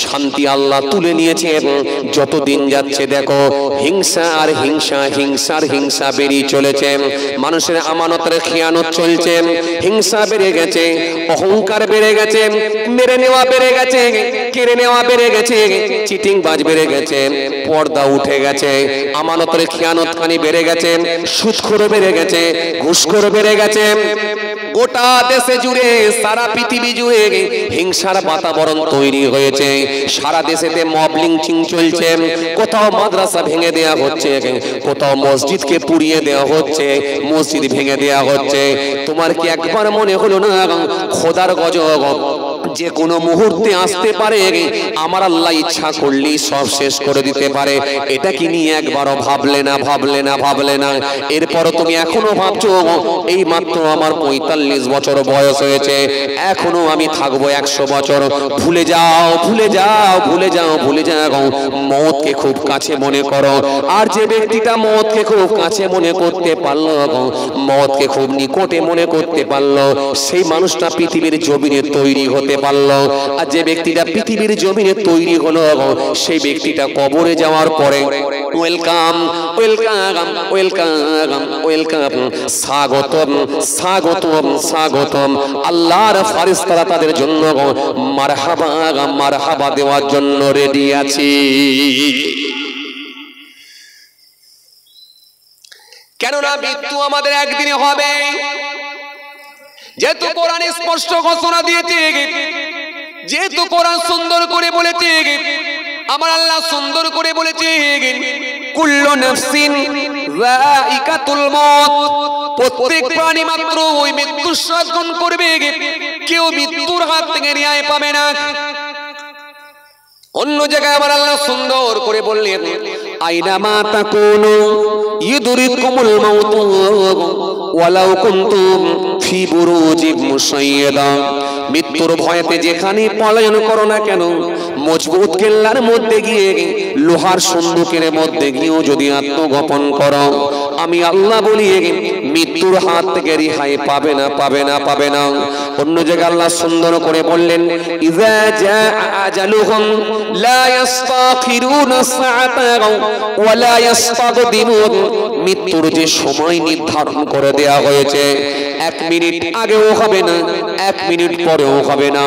শান্তি আল্লাহ তুলে নিয়েছেন। যত দিন যাচ্ছে দেখো হিংসা আর হিংসা, হিংসার হিংসা বেরিয়ে চলেছে। মানুষের আমানতের খেয়ানত চলছে, হিংসা বেড়ে গেছে, অহংকার বেড়ে গেছে, মেরে নেওয়া বেড়ে গেছে, কেড়ে নেওয়া বেড়ে গেছে, চিটিং বাজ বেড়ে গেছে, পর্দা উঠে গেছে, আমানতের খেয়ানতখানি বেড়ে গেছে, সুদখোর বেড়ে গেছে, ঘুষখোর বেড়ে গেছে। গোটা দেশে জুড়ে, সারা পৃথিবী জুড়ে হিংসার বাতাবরণ তৈরি হয়েছে। সারা দেশেতে মব লিঞ্চিং চলছে, কোথাও মাদ্রাসা ভেঙে দেয়া হচ্ছে, কোথাও মসজিদকে পুড়িয়ে দেওয়া হচ্ছে, মসজিদ ভেঙে দেয়া হচ্ছে। তোমার কি একবার মনে হলো না খোদার গজব যে কোনো মুহূর্তে আসতে পারে, আমার আল্লাহ ইচ্ছা করলেই সব শেষ করে দিতে পারে? এটা কি নিয়ে একবারও ভাবলে না, ভাবলে না, ভাবলে না? এরপরও তুমি এখনো ভাবছো এই মাত্র আমার 45 বছর বয়স হয়েছে, এখনো আমি থাকবো 100 বছর। ভুলে যাও, ভুলে যাও, ভুলে যাও, ভুলে যাও। মওতকে খুব কাছে মনে করো। আর যে ব্যক্তিটা মওতকে খুব কাছে মনে করতে পারলো, মওতকে খুব নিকটে মনে করতে পারলো, সেই মানুষটা পৃথিবীর জমিনে তৈরি হতে পারলো। আর যে ব্যক্তিটা পৃথিবীর জমিনে তৈরি হলো, সেই ব্যক্তিটা কবরে যাওয়ার পরে ওয়েলকাম, ওয়েলকাম, ওয়েলকাম, ওয়েলকাম, স্বাগতম, স্বাগতম, স্বাগতম। আল্লাহর ফেরেশতারা তাদের জন্য মারহাবা, মারহাবা দেওয়ার জন্য রেডি আছে। কেননা মৃত্যু আমাদের একদিনে হবে। যেহেতু কোরআন স্পষ্ট ঘোষণা দিয়েছে, যেহেতু কোরআন সুন্দর করে বলেছে, আমার আল্লাহ সুন্দর করে বলেছে, কুল্লু নাফসিন যায়িকাতুল মউত, প্রত্যেক প্রাণী মাত্র ওই মৃত্যু সাধন করবে, কেউ মৃত্যুর হাত থেকে রেহাই পাবে না। অন্য জায়গায় আমার আল্লাহ সুন্দর করে বললেন, আইনামা তাকুনু ইউদরিকুমুল মাউত ওয়ালাউ কুনতুম ফি বুরুজিম মুশাইয়াদা। মৃত্যুর ভয়তে যেখানে পলায়ন করো না কেন, মজবুত কেল্লার মধ্যে গিয়ে, লোহার সন্দুকের মধ্যে গিয়েও যদি আত্মগোপন করো, আমি আল্লাহ বলি মৃত্যুর হাত থেকে রেহাই পাবে না, পাবে না, পাবে না। অন্য জায়গায় আল্লাহ সুন্দর করে বললেন, ইযা জা আজালুহুম লা ইস্তাখিরুনা সাআতান ওয়া লা ইস্তাকদিমুন। মৃত্যুর যে সময় নির্ধারণ করে দেয়া হয়েছে, 1 মিনিট আগেও হবে না, 1 মিনিট পরেও হবে না,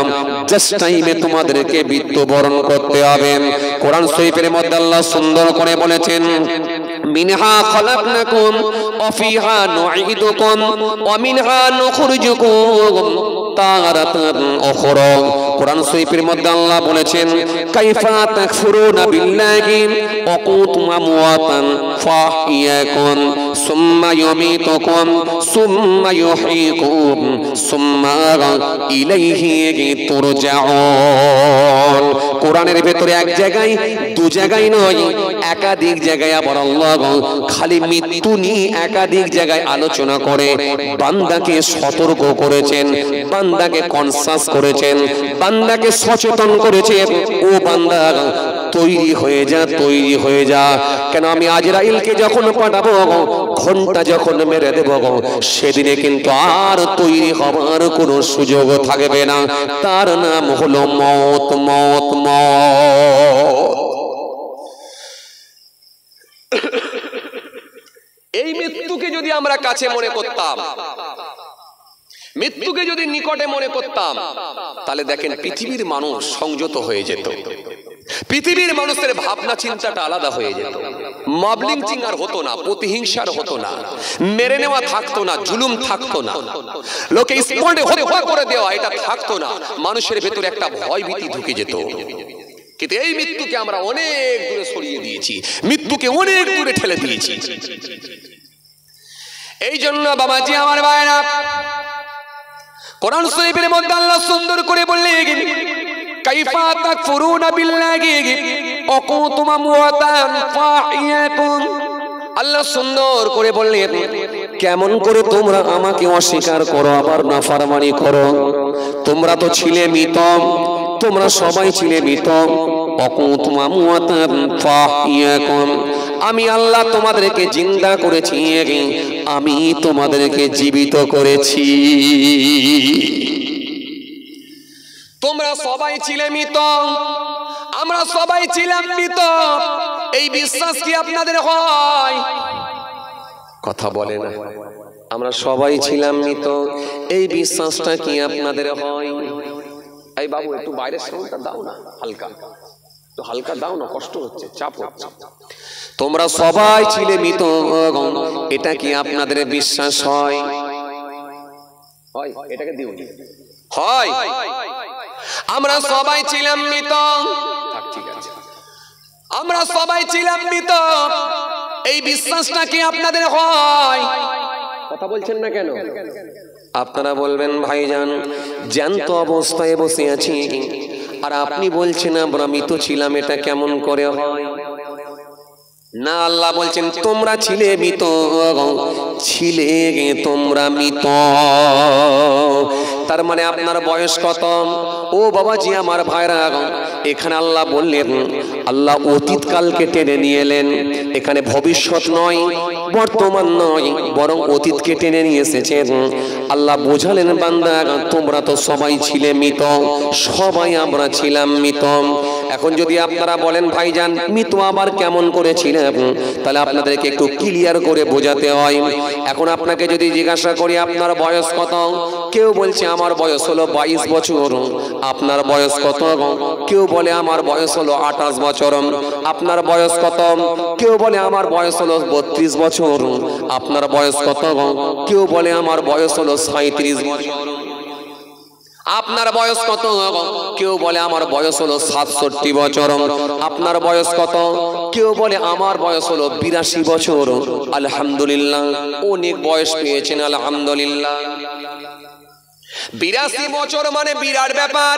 জাস্ট টাইমে তোমাদেরকে মৃত্যুবরণ করতে হবে। কোরআন শরীফের মধ্যে আল্লাহ সুন্দর করে বলেছেন, মিনহা খলাকনাকুম ওয়া ফিহা নুঈদুকুম ওয়া মিনহা নুখরিজুকুম তারাতান উখরা। কোরআন শরীফের মধ্যে আল্লাহ বলেছেন, কাইফা তাকফুরুনা বিল্লাহি ওয়া কুনতুম আমওয়াতান ফাহিয়াকুম সুম্মা ইউমীতুকুম সুম্মা ইউহয়িকুম সুম্মা ইলাইহি তুরজাউন। কোরআনের ভেতরে এক জায়গায়, দু জায়গায় নয়, একাধিক জায়গায় আবার আল্লাহ খালি মৃত্যু নিয়ে একাধিক জায়গায় আলোচনা করে বান্দাকে সতর্ক করেছেন, বান্দাকে কনসাস করেছেন, বান্দাকে সচেতন করেছেন। ও বান্দা, তৈরি হয়ে যা, তৈরি হয়ে যা। কেন আমি আজরাইলকে যখন পাঠাবো, ঘন্টা যখন মেরে দেব, সেদিনে কিন্তু আর তৈরি হবার কোনো সুযোগ থাকবে না। তার নাম হলো মওত, মওত, মওত। এই মৃত্যুকে যদি আমরা কাছে মনে করতাম, মৃত্যুকে যদি নিকটে মনে করতাম, তাহলে দেখেন পৃথিবীর মানুষ সংযত হয়ে যেত, পৃথিবীর মানুষের ভাবনা চিন্তাটা আলাদা হয়ে যেত। মব লিঞ্চিং আর হতো না, প্রতিহিংসার হতো না, মেরে নেওয়া থাকতো না, জুলুম থাকতো না, লোকে স্পটে হত্যা করে দেওয়া এটা থাকতো না। মানুষের ভেতরে একটা ভয় ভীতি ঢুকে যেত। কিন্তু এই মৃত্যুকে আমরা অনেক দূরে সরিয়ে দিয়েছি, মৃত্যুকে অনেক দূরে ঠেলে দিয়েছি। এই জন্য বাবাজি আমার ভাইরা, কোরআন শরীফের মধ্যে আল্লাহ সুন্দর করে বললেন, কাইফা তাকফুরুনা বিল্লাহি ওয়া কুনতুম আমওয়াতান ফাহিয়াকুম। আল্লাহ সুন্দর করে বললেন, কেমন করে তোমরা আমাকে অস্বীকার করো, আবার নাফরমানি করো? তোমরা তো ছিলে মৃত, তোমরা সবাই ছিলে মৃত। ওয়া কুনতুম আমওয়াতান ফাহিয়াকুম। আমি আল্লাহ তোমাদেরকে জিন্দা করেছি, আমি তোমাদেরকে জীবিত করেছি। তোমরা সবাই ছিলে মৃত, আমরা সবাই ছিলাম মৃত, এই বিশ্বাস কি আপনাদের হয়? কথা বলে না। আমরা সবাই ছিলাম মৃত, এই বিশ্বাসটা কি আপনাদের হয়? এই বাবু একটু বাইরের সাউন্ডটা দাও না, হালকা একটু হালকা দাও না, কষ্ট হচ্ছে, চাপ হচ্ছে। তোমরা সবাই ছিলে মৃত, এটা কি আপনাদের বিশ্বাস হয়? এটাকে দিও হয়। আমরা সবাই ছিলাম মৃত, ঠিক আছে, আমরা সবাই ছিলাম মৃত, এই বিশ্বাসটা কি আপনাদের হয়? কথা বলছেন না কেন? আপনারা বলবেন ভাইজান জ্যান্ত অবস্থায় বসে আছি আর আপনি বলছেন আমরা মৃত ছিলাম, এটা কেমন করে হয়? না, আল্লাহ বলছেন তোমরা ছিলে মৃত, ছিলে তোমরা মৃত। তার মানে আপনার বয়স কত? ও বাবাজি আমার ভাইরা, এখানে আল্লাহ বললেন, আল্লাহ অতীত কালকে টেনে নিয়ে এলেন। এখানে ভবিষ্যৎ নয়, বর্তমান নয়, বরং অতীতকে টেনে নিয়ে এসেছেন। আল্লাহ বোঝালেন বান্দা তোমরা তো সবাই ছিলে মৃত, সবাই আমরা ছিলাম মৃত। এখন যদি আপনারা বলেন ভাইজান মৃত আবার কেমন করে ছিলেন, তাহলে আপনাদেরকে একটু ক্লিয়ার করে বোঝাতে হয়। এখন আপনাকে যদি জিজ্ঞাসা করি আপনার বয়স কত, কেউ বলছে আমার বয়স হলো 22 বছর। আপনার বয়স কত? কেউ বলে আমার বয়স হলো 28 বছর। আপনার বয়স কত? কেউ বলে আমার বয়স হলো 32 বছর। আপনার বয়স কত? কেউ বলে আমার বয়স হলো 37 বছর। আপনার বয়স কত? কেউ বলে আমার বয়স হলো 67 বছর। আপনার বয়স কত? কেউ বলে আমার বয়স হলো 82 বছর। আলহামদুলিল্লাহ, অনেক বয়স পেয়েছেন আলহামদুলিল্লাহ। 82 বছর মানে বিরাট ব্যাপার।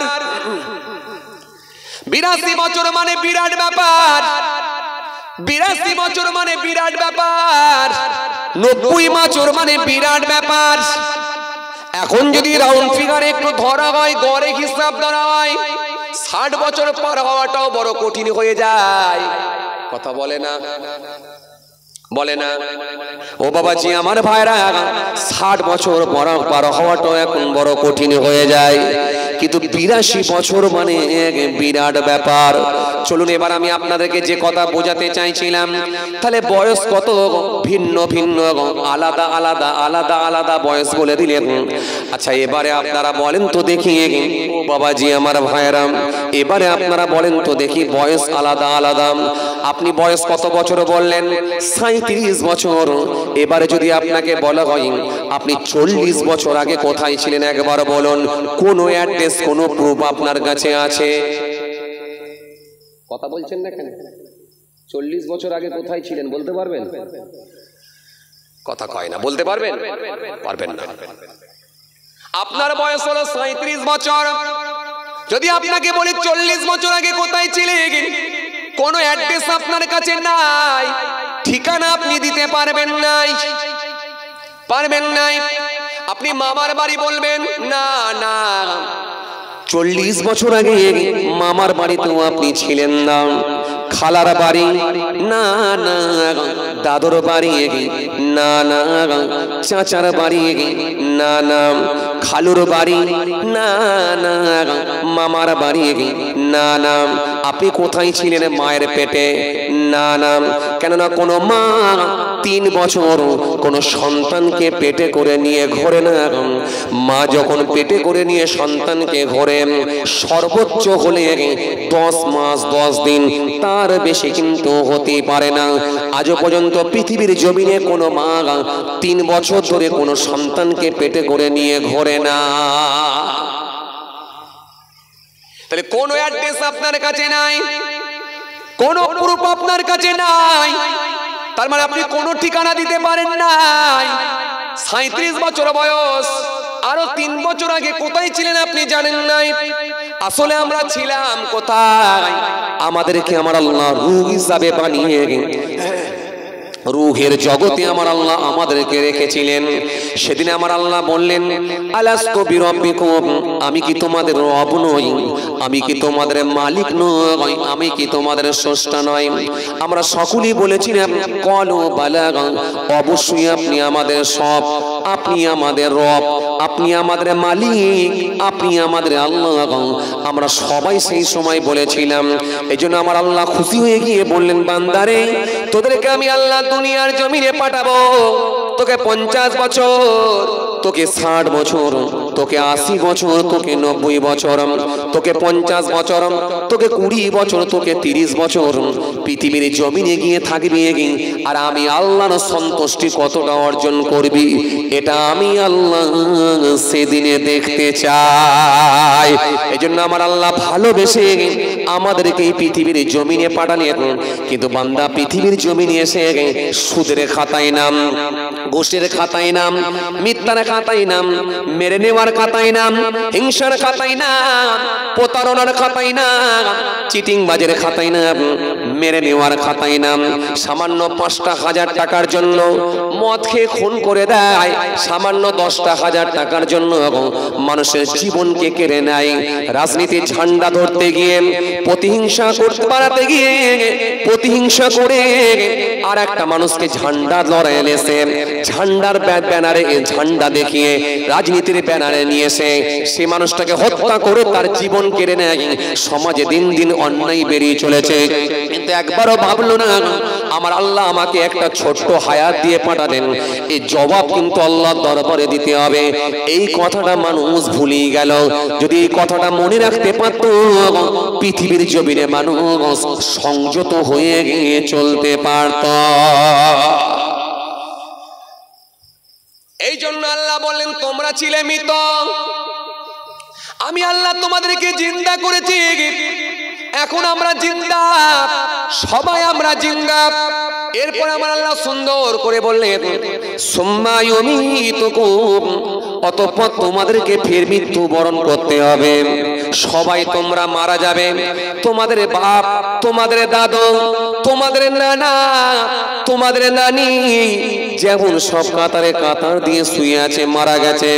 82 বছর মানে বিরাট ব্যাপার। 82 বছর মানে বিরাট ব্যাপার। 90 বছর মানে বিরাট ব্যাপার। এখন যদি রাউন্ড ফিগারে একটু ধরা হয়, গড়ে হিসাব ধরা হয়, 60 বছর পার হওয়াটাও বড় কঠিন হয়ে যায়। কথা বলে না, বলে না। ও বাবাজি আমার ভাইরা, 60 বছর পার হওয়াটাও এখন বড় কঠিন হয়ে যায়, কিন্তু 82 বছর মানে এক বিরাট ব্যাপার। চলুন এবার আমি আপনাদেরকে যে কথা বোঝাতে চাইছিলাম, তাহলে বয়স কত ভিন্ন ভিন্ন, আলাদা আলাদা আলাদা আলাদা বয়স বলে দিলেন। আচ্ছা এবারে আপনারা বলেন তো দেখি, ও বাবাজি আমার ভাইরা, এবারে আপনারা বলেন তো দেখি বয়স আলাদা আলাদা। আপনি বয়স কত বছর বললেন? 37 বছর। এবারে যদি আপনাকে বলা হয় আপনি 40 বছর আগে কোথায় ছিলেন, একবার বলুন। কোন অ্যাড্রেস, কোন প্রুফ আপনার কাছে আছে? কথা বলছেন না কেন? 40 বছর আগে কোথায় ছিলেন বলতে পারবেন? কথা কয় না, বলতে পারবেন? পারবেন না। আপনার বয়স হলো 37 বছর। যদি আপনাকে বলি 40 বছর আগে কোথায় ছিলেন, কোন অ্যাড্রেস আপনার কাছে নাই, ঠিকানা আপনি দিতে পারবেন নাই, পারবেন নাই। আপনি মামার বাড়ি বলবেন, না না, 40 বছর আগে মামার বাড়িতেও আপনি ছিলেন না। খালার বাড়ি, না না। দাদুর বাড়ি, না না। চাচার বাড়ি, না না। খালুর বাড়ি, না না। মামার বাড়ি, না না। আপনি কোথায় ছিলেন? মায়ের পেটে, না না। কেননা কোনো মা 3 বছর কোনো সন্তানকে পেটে করে নিয়ে ঘোরে না। মা যখন পেটে করে নিয়ে সন্তানকে ঘোরে, সর্বোচ্চ হলে 10 মাস 10 দিন, তার বেশি কিন্তু হতে পারে না। আজও পর্যন্ত পৃথিবীর জমিনে কোনো মা 3 বছর ধরে কোনো সন্তানকে পেটে করে নিয়ে ঘোরে না। তাহলে কোন অ্যাড্রেস আপনার কাছে নাই, কোন প্রুফ আপনার কাছে নাই, তার মানে আপনি কোনো ঠিকানা দিতে পারেন নাই। 37 বছর বয়স, আরো 3 বছর আগে কোথায় ছিলেন আপনি জানেন নাই। আসলে আমরা ছিলাম কোথায়? আমাদেরকে আমার আল্লাহ রূহ হিসাবে বানিয়ে রূহের জগতে আমার আল্লাহ আমাদেরকে রেখেছিলেন। সেদিন আমার আল্লাহ বললেন, আলাস্তু বিরাব্বিকুম, আমি কি তোমাদের রব নই? আমি কি তোমাদের মালিক নই? আমি কি তোমাদের স্রষ্টা নই? আমরা সকলেই বলেছিলাম কলু বালা, অবশ্যই আপনি আমাদের সব। আপনি আমাদের রব, আপনি আমাদের মালিক, আপনি আমাদের আল্লাহ। আমরা সবাই সেই সময় বলেছিলাম। এই জন্য আমার আল্লাহ খুশি হয়ে গিয়ে বললেন, বান্দারে তোদেরকে আমি আল্লাহ দুনিয়ার জমিনে পাঠাবো। তোকে 50 বছর, তোকে 60 বছর, তোকে 80 বছর, তোকে 90 বছর, তোকে 50 বছর, তোকে 20 বছর, তোকে 30 বছর পৃথিবীর জমিনে গিয়ে থাকবি। আর আমি আল্লাহর সন্তুষ্টি কতটা অর্জন করবি, এটা আমি আল্লাহ সেদিনে দেখতে চাই। এই জন্য আমার আল্লাহ ভালোবেসে আমাদেরকে এই পৃথিবীর জমিনে পাঠালেন। কিন্তু বান্দা পৃথিবীর জমিনে এসে সুদের খাতায় নাম, ঘুষের খাতায় নাম, মিথ্যার খাতায় নাম, মেরে নেওয়ার খাতায় নাম, হিংসার খাতায় নাম, প্রতারণার খাতায় নাম, চিটিংবাজের খাতায় নাম, মেরে নেওয়ার খাতায় নাম। সামান্য 5,000 টাকার জন্য মদ খেয়ে খুন করে দেয়, সামান্য 10,000 টাকার জন্য মানুষের জীবনকে কেড়ে নেয়। রাজনীতির ঝান্ডা ধরতে গিয়ে, প্রতিহিংসা করতে বাড়াতে গিয়ে, প্রতিহিংসা করে আর একটা মানুষকে ঝান্ডা লড়াই এনেছে, ঝান্ডার ব্যানারে ঝান্ডা দেখিয়ে রাজনীতির ব্যানারে নিয়ে এসে সে মানুষটাকে হত্যা করে তার জীবন কেড়ে নেয়। সমাজে দিন দিন অন্যায় বেরিয়ে চলেছে, কিন্তু একবারও ভাবলো না আমার আল্লাহ আমাকে একটা ছোট্ট হায়াত দিয়ে পাঠালেন, এই জবাব কিন্তু আল্লাহর দরবারে দিতে হবে। এই কথাটা মানুষ ভুলিয়ে গেল। যদি এই কথাটা মনে রাখতে পারত, পৃথিবীর জমিনে মানুষ সংযত হয়ে গিয়ে চলতে পারত। এই জন্য আল্লাহ বললেন, তোমরা ছিলে মৃত, আমি আল্লাহ তোমাদেরকে জিন্দা করেছি। এখন আমরা জিন্দা, সবাই আমরা জিন্দা। এরপর আমার আল্লাহ সুন্দর করে বললেন, সুম্মা ইউমীতুকুম, অতঃপর তোমাদেরকে ফের মৃত্যু বরণ করতে হবে। সবাই তোমরা মারা যাবে। তোমাদের বাপ, তোমাদের দাদু, তোমাদের নানা, তোমাদের নানি যেমন সব কাতারে কাতার দিয়ে শুয়ে আছে, মারা গেছে,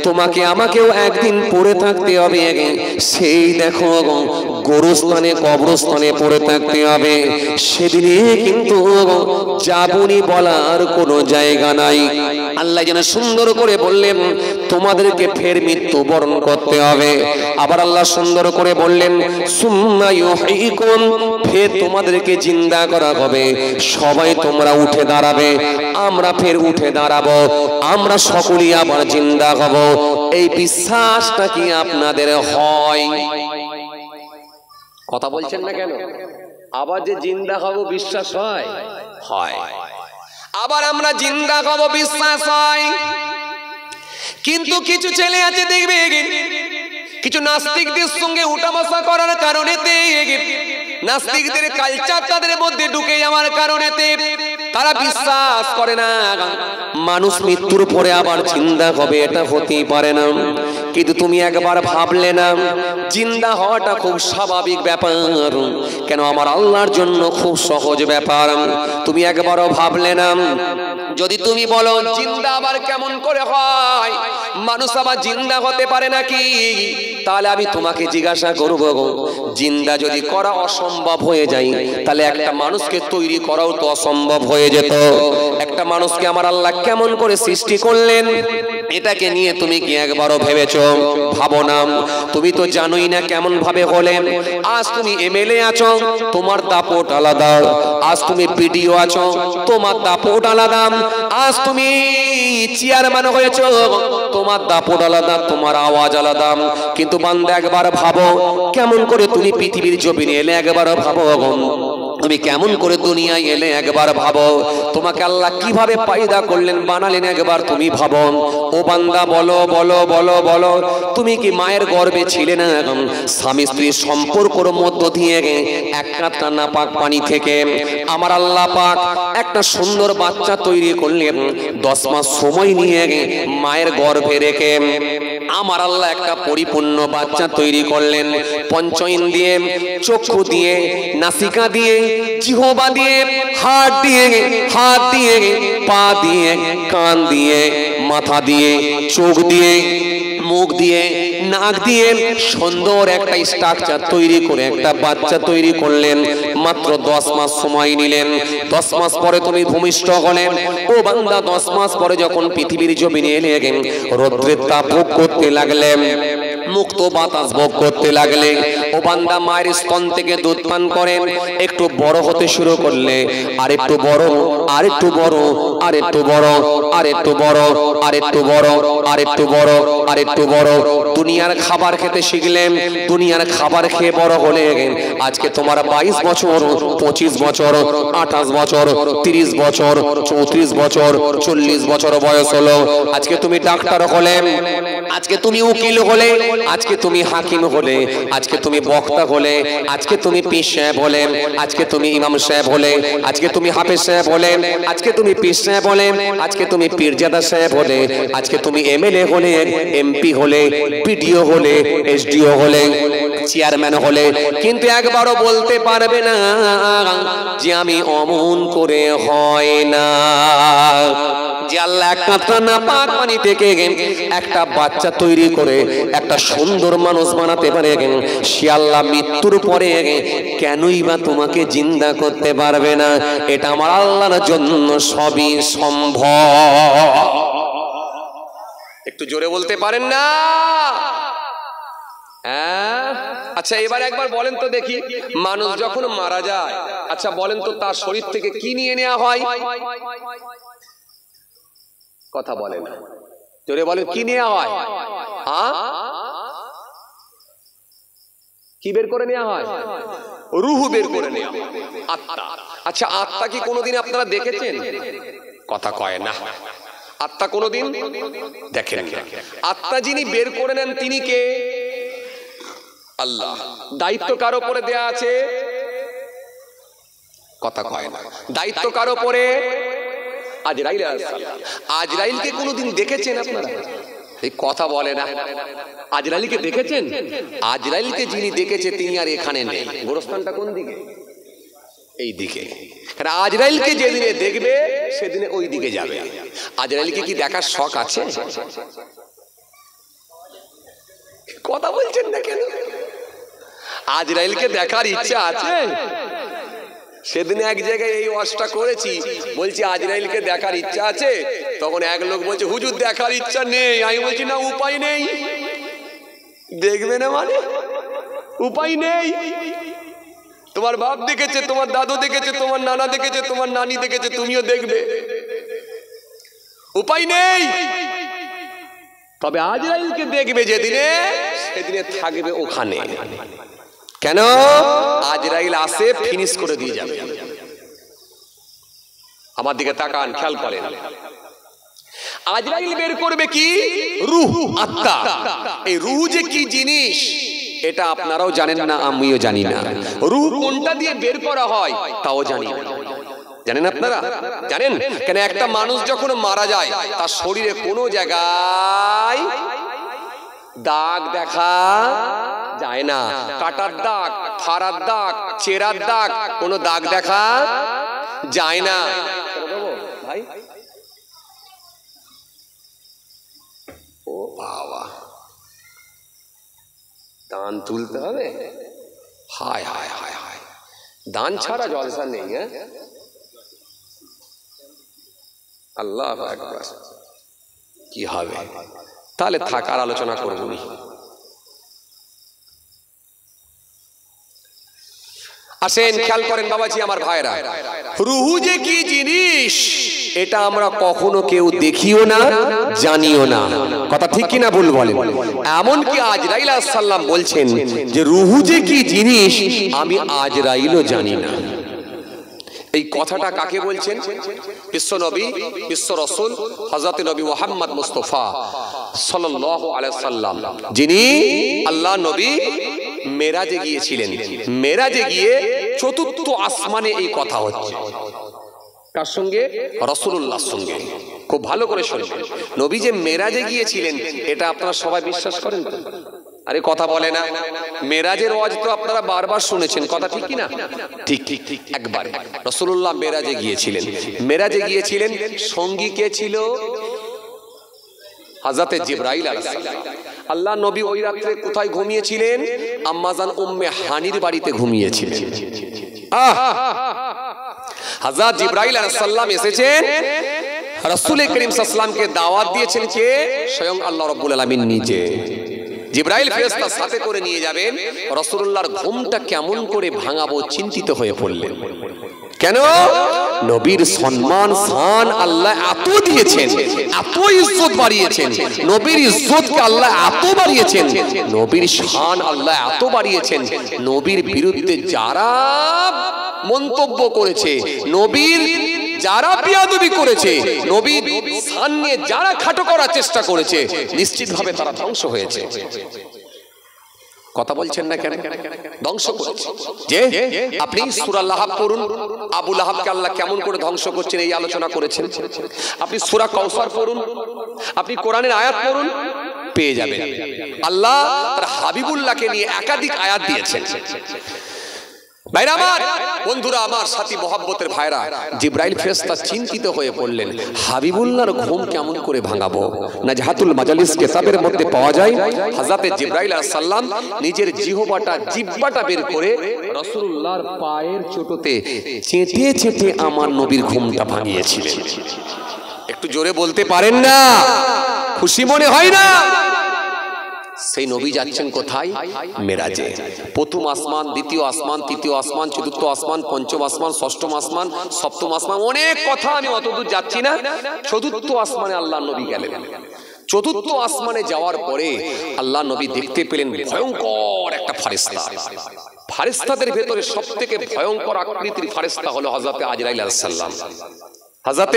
তোমাকে আমাকেও একদিন পড়ে থাকতে হবে। সেই দেখো গোরস্থানে, কবরস্থানে পড়ে থাকতে হবে। সেদিনে কিন্তু যাবনি বলার কোনো জায়গা নাই। আল্লাহ যেন সুন্দর করে বললেন, তোমাদেরকে ফের মৃত্যু বরণ করতে হবে। আবার আল্লাহ সুন্দর করে বললেন, সুম্মা ইউহয়িকুম, ফের তোমাদেরকে জিন্দা করা হবে। সবাই তোমরা উঠে দাঁড়াবে, আমরা ফের উঠে দাঁড়াবো, আমরা সকলেই আবার জিন্দা হব। এই বিশ্বাসটা কি আপনাদের হয়? কথা বলছেন না কেন? আবার যে জিন্দা হব বিশ্বাস হয়? হয়। আবার আমরা জিন্দা হব বিশ্বাস হয়। কিন্তু কিছু ছেলে আছে দেখবে, কিছু নাস্তিকদের সঙ্গে উঠা বসা করার কারণে, নাস্তিকদের কালচার তাদের মধ্যে ঢুকে যাওয়ার কারণে তারা বিশ্বাস করে না মানুষ মৃত্যুর পরে আবার জিন্দা হবে। এটা হতেই পারে না। কিন্তু তুমি একবার ভাবলে না, জিন্দা হওয়াটা খুব স্বাভাবিক ব্যাপার, কেন আমার আল্লাহর জন্য খুব সহজ ব্যাপার। তুমি একবারও ভাবলে না, যদি তুমি বলো জিন্দা আবার কেমন করে হয়, মানুষ আবার জিন্দা হতে পারে নাকি, তাহলে আমি তোমাকে জিজ্ঞাসা করব, জিন্দা যদি করা অসম্ভব হয়ে যায়, তাহলে একটা মানুষকে তৈরি করাও তো অসম্ভব হয়ে যেত। একটা মানুষকে আমার আল্লাহ কেমন করে সৃষ্টি করলেন, এটাকে নিয়ে তুমি কি একবারও ভেবেছো? ভাবো না। তুমি তো জানোই না কেমন ভাবে হলেন। আজ তুমি এমএলএ আছো, তোমার দাপট আলাদা। আজ তুমি পিডিও আছো, তোমার দাপট আলাদা। আজ তুমি চেয়ারম্যান হয়েছো, তোমার দাপট আলাদা, তোমার আওয়াজ আলাদা। কিন্তু বান্দা একবার ভাবো, কেমন করে তুমি পৃথিবীর জমিনে এলে, একবার ভাবো তুমি কেমন করে দুনিয়ায় এলে, একবার ভাবো। তোমাকে আল্লাহ কিভাবে পয়দা করলেন, বানালেন, একবার তুমি ভাবো। ও বান্দা বলো বলো বলো বলো, তুমি কি মায়ের গর্ভে ছিলে না? স্বামী স্ত্রীর সম্পর্কের মধ্য দিয়ে এক কাতরা নাপাক পানি থেকে আমার আল্লাহ পাক একটা সুন্দর বাচ্চা তৈরি করলেন। 10 মাস সময় নিয়ে মায়ের গর্ভে রেখে আমার আল্লাহ একটা পরিপূর্ণ বাচ্চা তৈরি করলেন। পঞ্চ ইন্দ্রিয়ে, চক্ষু দিয়ে, নাসিকা দিয়ে, জিহ্বা দিয়ে, হাত দিয়ে, পা দিয়ে, কান দিয়ে, মাথা দিয়ে, চোখ দিয়ে, মুখ দিয়ে নাক দিয়ে সুন্দর একটা স্ট্রাকচার তৈরি করে একটা বাচ্চা তৈরি করলেন। মাত্র 10 মাস সময় নিলেন। 10 মাস পরে তুমি ভূমিষ্ঠ হলেন। ও বান্দা 10 মাস পরে যখন পৃথিবীর জমিনে এলে রৌদ্রের তাপ ভোগ করতে লাগলেন, মুক্ত বাতাস ভোগ করতে লাগলে, ও বান্দা মায়ের স্তন থেকে দুধ পান করেন। একটু বড় হতে শুরু করলে, আরেকটু বড়, আরেকটু বড়, আরেকটু বড়, আরেকটু বড়, আরেকটু বড়, আরেকটু বড়, আরেকটু বড়। দুনিয়ার খাবার খেতে শিখলেন। দুনিয়ার খাবার খেয়ে বড় হলে আজকে তোমার 22 বছর, 25 বছর, 28 বছর, 30 বছর, 34 বছর, 40 বছর বয়স হলো। আজকে তুমি ডাক্তার হলে, আজকে তুমি উকিল হলে, আজকে তুমি হাকিম হলে, আজকে তুমি বক্তা হলে, আজকে তুমি পীর সাহেব হলে, আজকে তুমি ইমাম সাহেব হলে, আজকে তুমি হাফেজ সাহেব হলে, আজকে তুমি পীর সাহেব হলে, আজকে তুমি পীরজাদা সাহেব হলে, আজকে তুমি এমএলএ হলে, এমপি হলে, পিডিও হলে, এসডিও হলে, চেয়ারম্যান হলে, কিন্তু একবারও বলতে পারবে না যে আমি অমন করে হয় না। যে আল্লাহ একটা না পাক পানি থেকে একটা বাচ্চা তৈরি করে একটা সুন্দর মানুষ বানাতে পারে, সে আল্লাহ মৃত্যুর পরে কেনই বা তোমাকে জিন্দা করতে পারবে না? এটা আমার আল্লাহর জন্য সবই সম্ভব। একটু জোরে বলতে পারেন না? আচ্ছা, এবার একবার বলেন তো দেখি, মানুষ যখন মারা যায়, আচ্ছা বলেন তো তার শরীর থেকে কি নিয়ে নেওয়া হয়? কথা বলেন, জোরে বলেন, কি নেওয়া হয়? কি বের করে নেওয়া হয়? রূহ বের করে নেওয়া হয়, আত্মা। আচ্ছা, আত্মা কি কোনোদিন আপনারা দেখেছেন? কথা কয় না। আত্মা কোনোদিন দেখেন না। আত্মা যিনি বের করে নেন তিনি কে? আল্লাহ। দায়িত্ব কার উপরে দেয়া আছে? কথা কয় না। দায়িত্ব কার উপরে? আজরাইল আলাইহিস সালাম। আজরাইলকে কোনোদিন দেখেছেন আপনারা? এই কথা বলে না। আজরাইলকে দেখেছেন? আজরাইলকে যিনি দেখেছে তিনি আর এখানে নেই। গোরস্থানটা কোন দিকে? এই দিকে। কারণ আজরাইলকে যেদিনে দেখবে সেদিনে ওই দিকে যাবে। আজরাইলকে কি দেখার শখ আছে? কথা বলছেন না কেন? আজরাইলকে দেখার ইচ্ছা আছে? সেদিন এক জায়গায় এই ওয়াজটা করেছি, বলছি আজরাইলকে দেখার ইচ্ছা আছে, তখন এক লোক বলছে হুজুর দেখার ইচ্ছা নেই। আমি বলছি না, উপায় নেই। দেখবে না মানে উপায় নেই। তোমার বাপ দেখেছে, তোমার দাদু দেখেছে, তোমার নানা দেখেছে, তোমার নানি দেখেছে, তুমিও দেখবে। উপায় নেই। তবে আজরাইলকে দেখবে যেদিনে, সেদিনে থাকবে ওখানে। কেন? আজরাইল আসে ফিনিশ করে দিয়ে যাবে। আমার দিকে তাকান, খেয়াল করেন। আজরাইল বের করবে কি? রূহ, আত্মা। এই রূহ যে কি জিনিস এটা আপনারাও জানেন না, আমিও জানি না। রূহ কোনটা দিয়ে বের করা হয় তাও জানি না। জানেন আপনারা? জানেন? কেন একটা মানুষ যখন মারা যায় তার শরীরে কোনো জায়গায় দাগ দেখা যায় না। কাটার দাগ, ফাড়ার দাগ, চেরার দাগ, কোনো দাগ দেখা যায় না। ভাই, ও বাবা, দান তুলতে হবে? হায় হায় হায় হায়, দান ছাড়া জলসা নেই। আল্লাহু আকবার। কি হবে? তাহলে থাকার আলোচনা করবো। আসেন, খেয়াল করেন বাবাজি, আমার ভাইরা, রূহ যে কি জিনিস এটা আমরা কখনো কেউ দেখিও না, জানিও না। কথা ঠিক কিনা ভুল বলেন? এমনকি আজরাইল আলাইহিস সালাম বলছেন যে রূহ যে কি জিনিস আমি আজরাইলও জানি না। এই কথাটা কাকে বলছেন? বিশ্ব নবী, বিশ্ব রাসূল হযরত নবী মুহাম্মদ মুস্তাফা সাল্লাল্লাহু আলাইহি সাল্লাম, যিনি আল্লাহ নবী মেরাজে গিয়েছিলেন। মেরাজে গিয়ে চতুর্থ আসমানে এই কথা হচ্ছে। কার সঙ্গে? রাসূলুল্লাহর সঙ্গে। খুব ভালো করে শুনবেন, নবী যে মেরাজে গিয়েছিলেন এটা আপনারা সবাই বিশ্বাস করেন তো? আরে কথা বলে না। মেরাজের ওয়াজ তো আপনারা বারবার শুনেছেন, কথা ঠিক কি না? ঠিক ঠিক ঠিক, একবার রাসূলুল্লাহ মেরাজে গিয়েছিলেন। মেরাজে গিয়েছিলেন, সঙ্গী কে ছিল? হযরত জিবরাইল আলাইহিস সালাম। আল্লাহ নবী ওই রাত্রে কোথায় ঘুমিয়েছিলেন? আম্মাজান উম্মে হানির বাড়িতে ঘুমিয়েছিলেন। হযরত জিবরাইল আলাইহিস সালাম এসেছেন, রাসূল করিম সাল্লাল্লাহু আলাইহি ওয়াসাল্লামকে দাওয়াত দিয়েছেন কে? স্বয়ং আল্লাহ রাব্বুল আলামিন নিজে। জিবরাইল ফেরেশতা সাথে করে নিয়ে যাবেন। রাসূলুল্লাহর ঘুমটা কেমন করে ভাঙাবো চিন্তিত হয়ে পড়লেন। কেন? নবীর সম্মান শান আল্লাহ এত দিয়েছেন, এত ইজ্জত বাড়িয়েছেন, নবীর ইজ্জতকে আল্লাহ এত বাড়িয়েছেন, নবীর শান আল্লাহ এত বাড়িয়েছেন, নবীর বিরুদ্ধে যারা মন্তব্য করেছে, নবীর যারা বিয়াদবি করেছে, নবীর শান নিয়ে যারা খাটো করার চেষ্টা করেছে, নিশ্চিতভাবে তারা ধ্বংস হয়েছে। কথা বলছেন না কেন? ধ্বংস করেছে। যে আপনি সূরা লাহাব পড়ুন, আবু লাহাবকে আল্লাহ কেমন করে ধ্বংস করছেন এই আলোচনা করেছেন। আপনি সূরা কাউসার পড়ুন, আপনি কোরআনের আয়াত পড়ুন, পেয়ে যাবেন। আল্লাহ তার হাবিবুল্লাহকে নিয়ে একাধিক আয়াত দিয়েছেন। ভাইরা আমার, বন্ধুরা আমার, সাথী মহব্বতের ভাইরা, জিবরাইল ফেরেশতা চিন্তিত হয়ে পড়লেন, হাবিবুল্লাহর ঘুম কেমন করে ভাঙাবো। নাজহাতুল মাজালিস কিতাবের মধ্যে পাওয়া যায়, হযরত জিবরাইল আলাইহিস সালাম নিজের জিহ্বাটা বের করে রাসূলুল্লাহর পায়ের চোটতে চেটে চেটে আমার নবীর ঘুমটা ভাঙিয়েছিলেন। একটু জোরে বলতে পারেন না? খুশি মনে হয় না? সেই নবী যাচ্ছেন কোথায়? মেরাজে। প্রথম আসমান, দ্বিতীয় আসমান, তৃতীয় আসমান, চতুর্থ আসমান, পঞ্চম আসমান, ষষ্ঠম আসমান, সপ্তম আসমান, অনেক কথা, আমি অতদূর যাচ্ছি না। চতুর্থ আসমানে আল্লাহ নবী গেলেন। চতুর্থ আসমানে যাওয়ার পরে আল্লাহ নবী দেখতে পেলেন ভয়ঙ্কর একটা ফারেস্তা। ফারেস্তাদের ভেতরে সবথেকে ভয়ঙ্কর আকৃতির ফারেস্তা হলো হযরত আজরাইল আলাইহিস সালাম। হযরত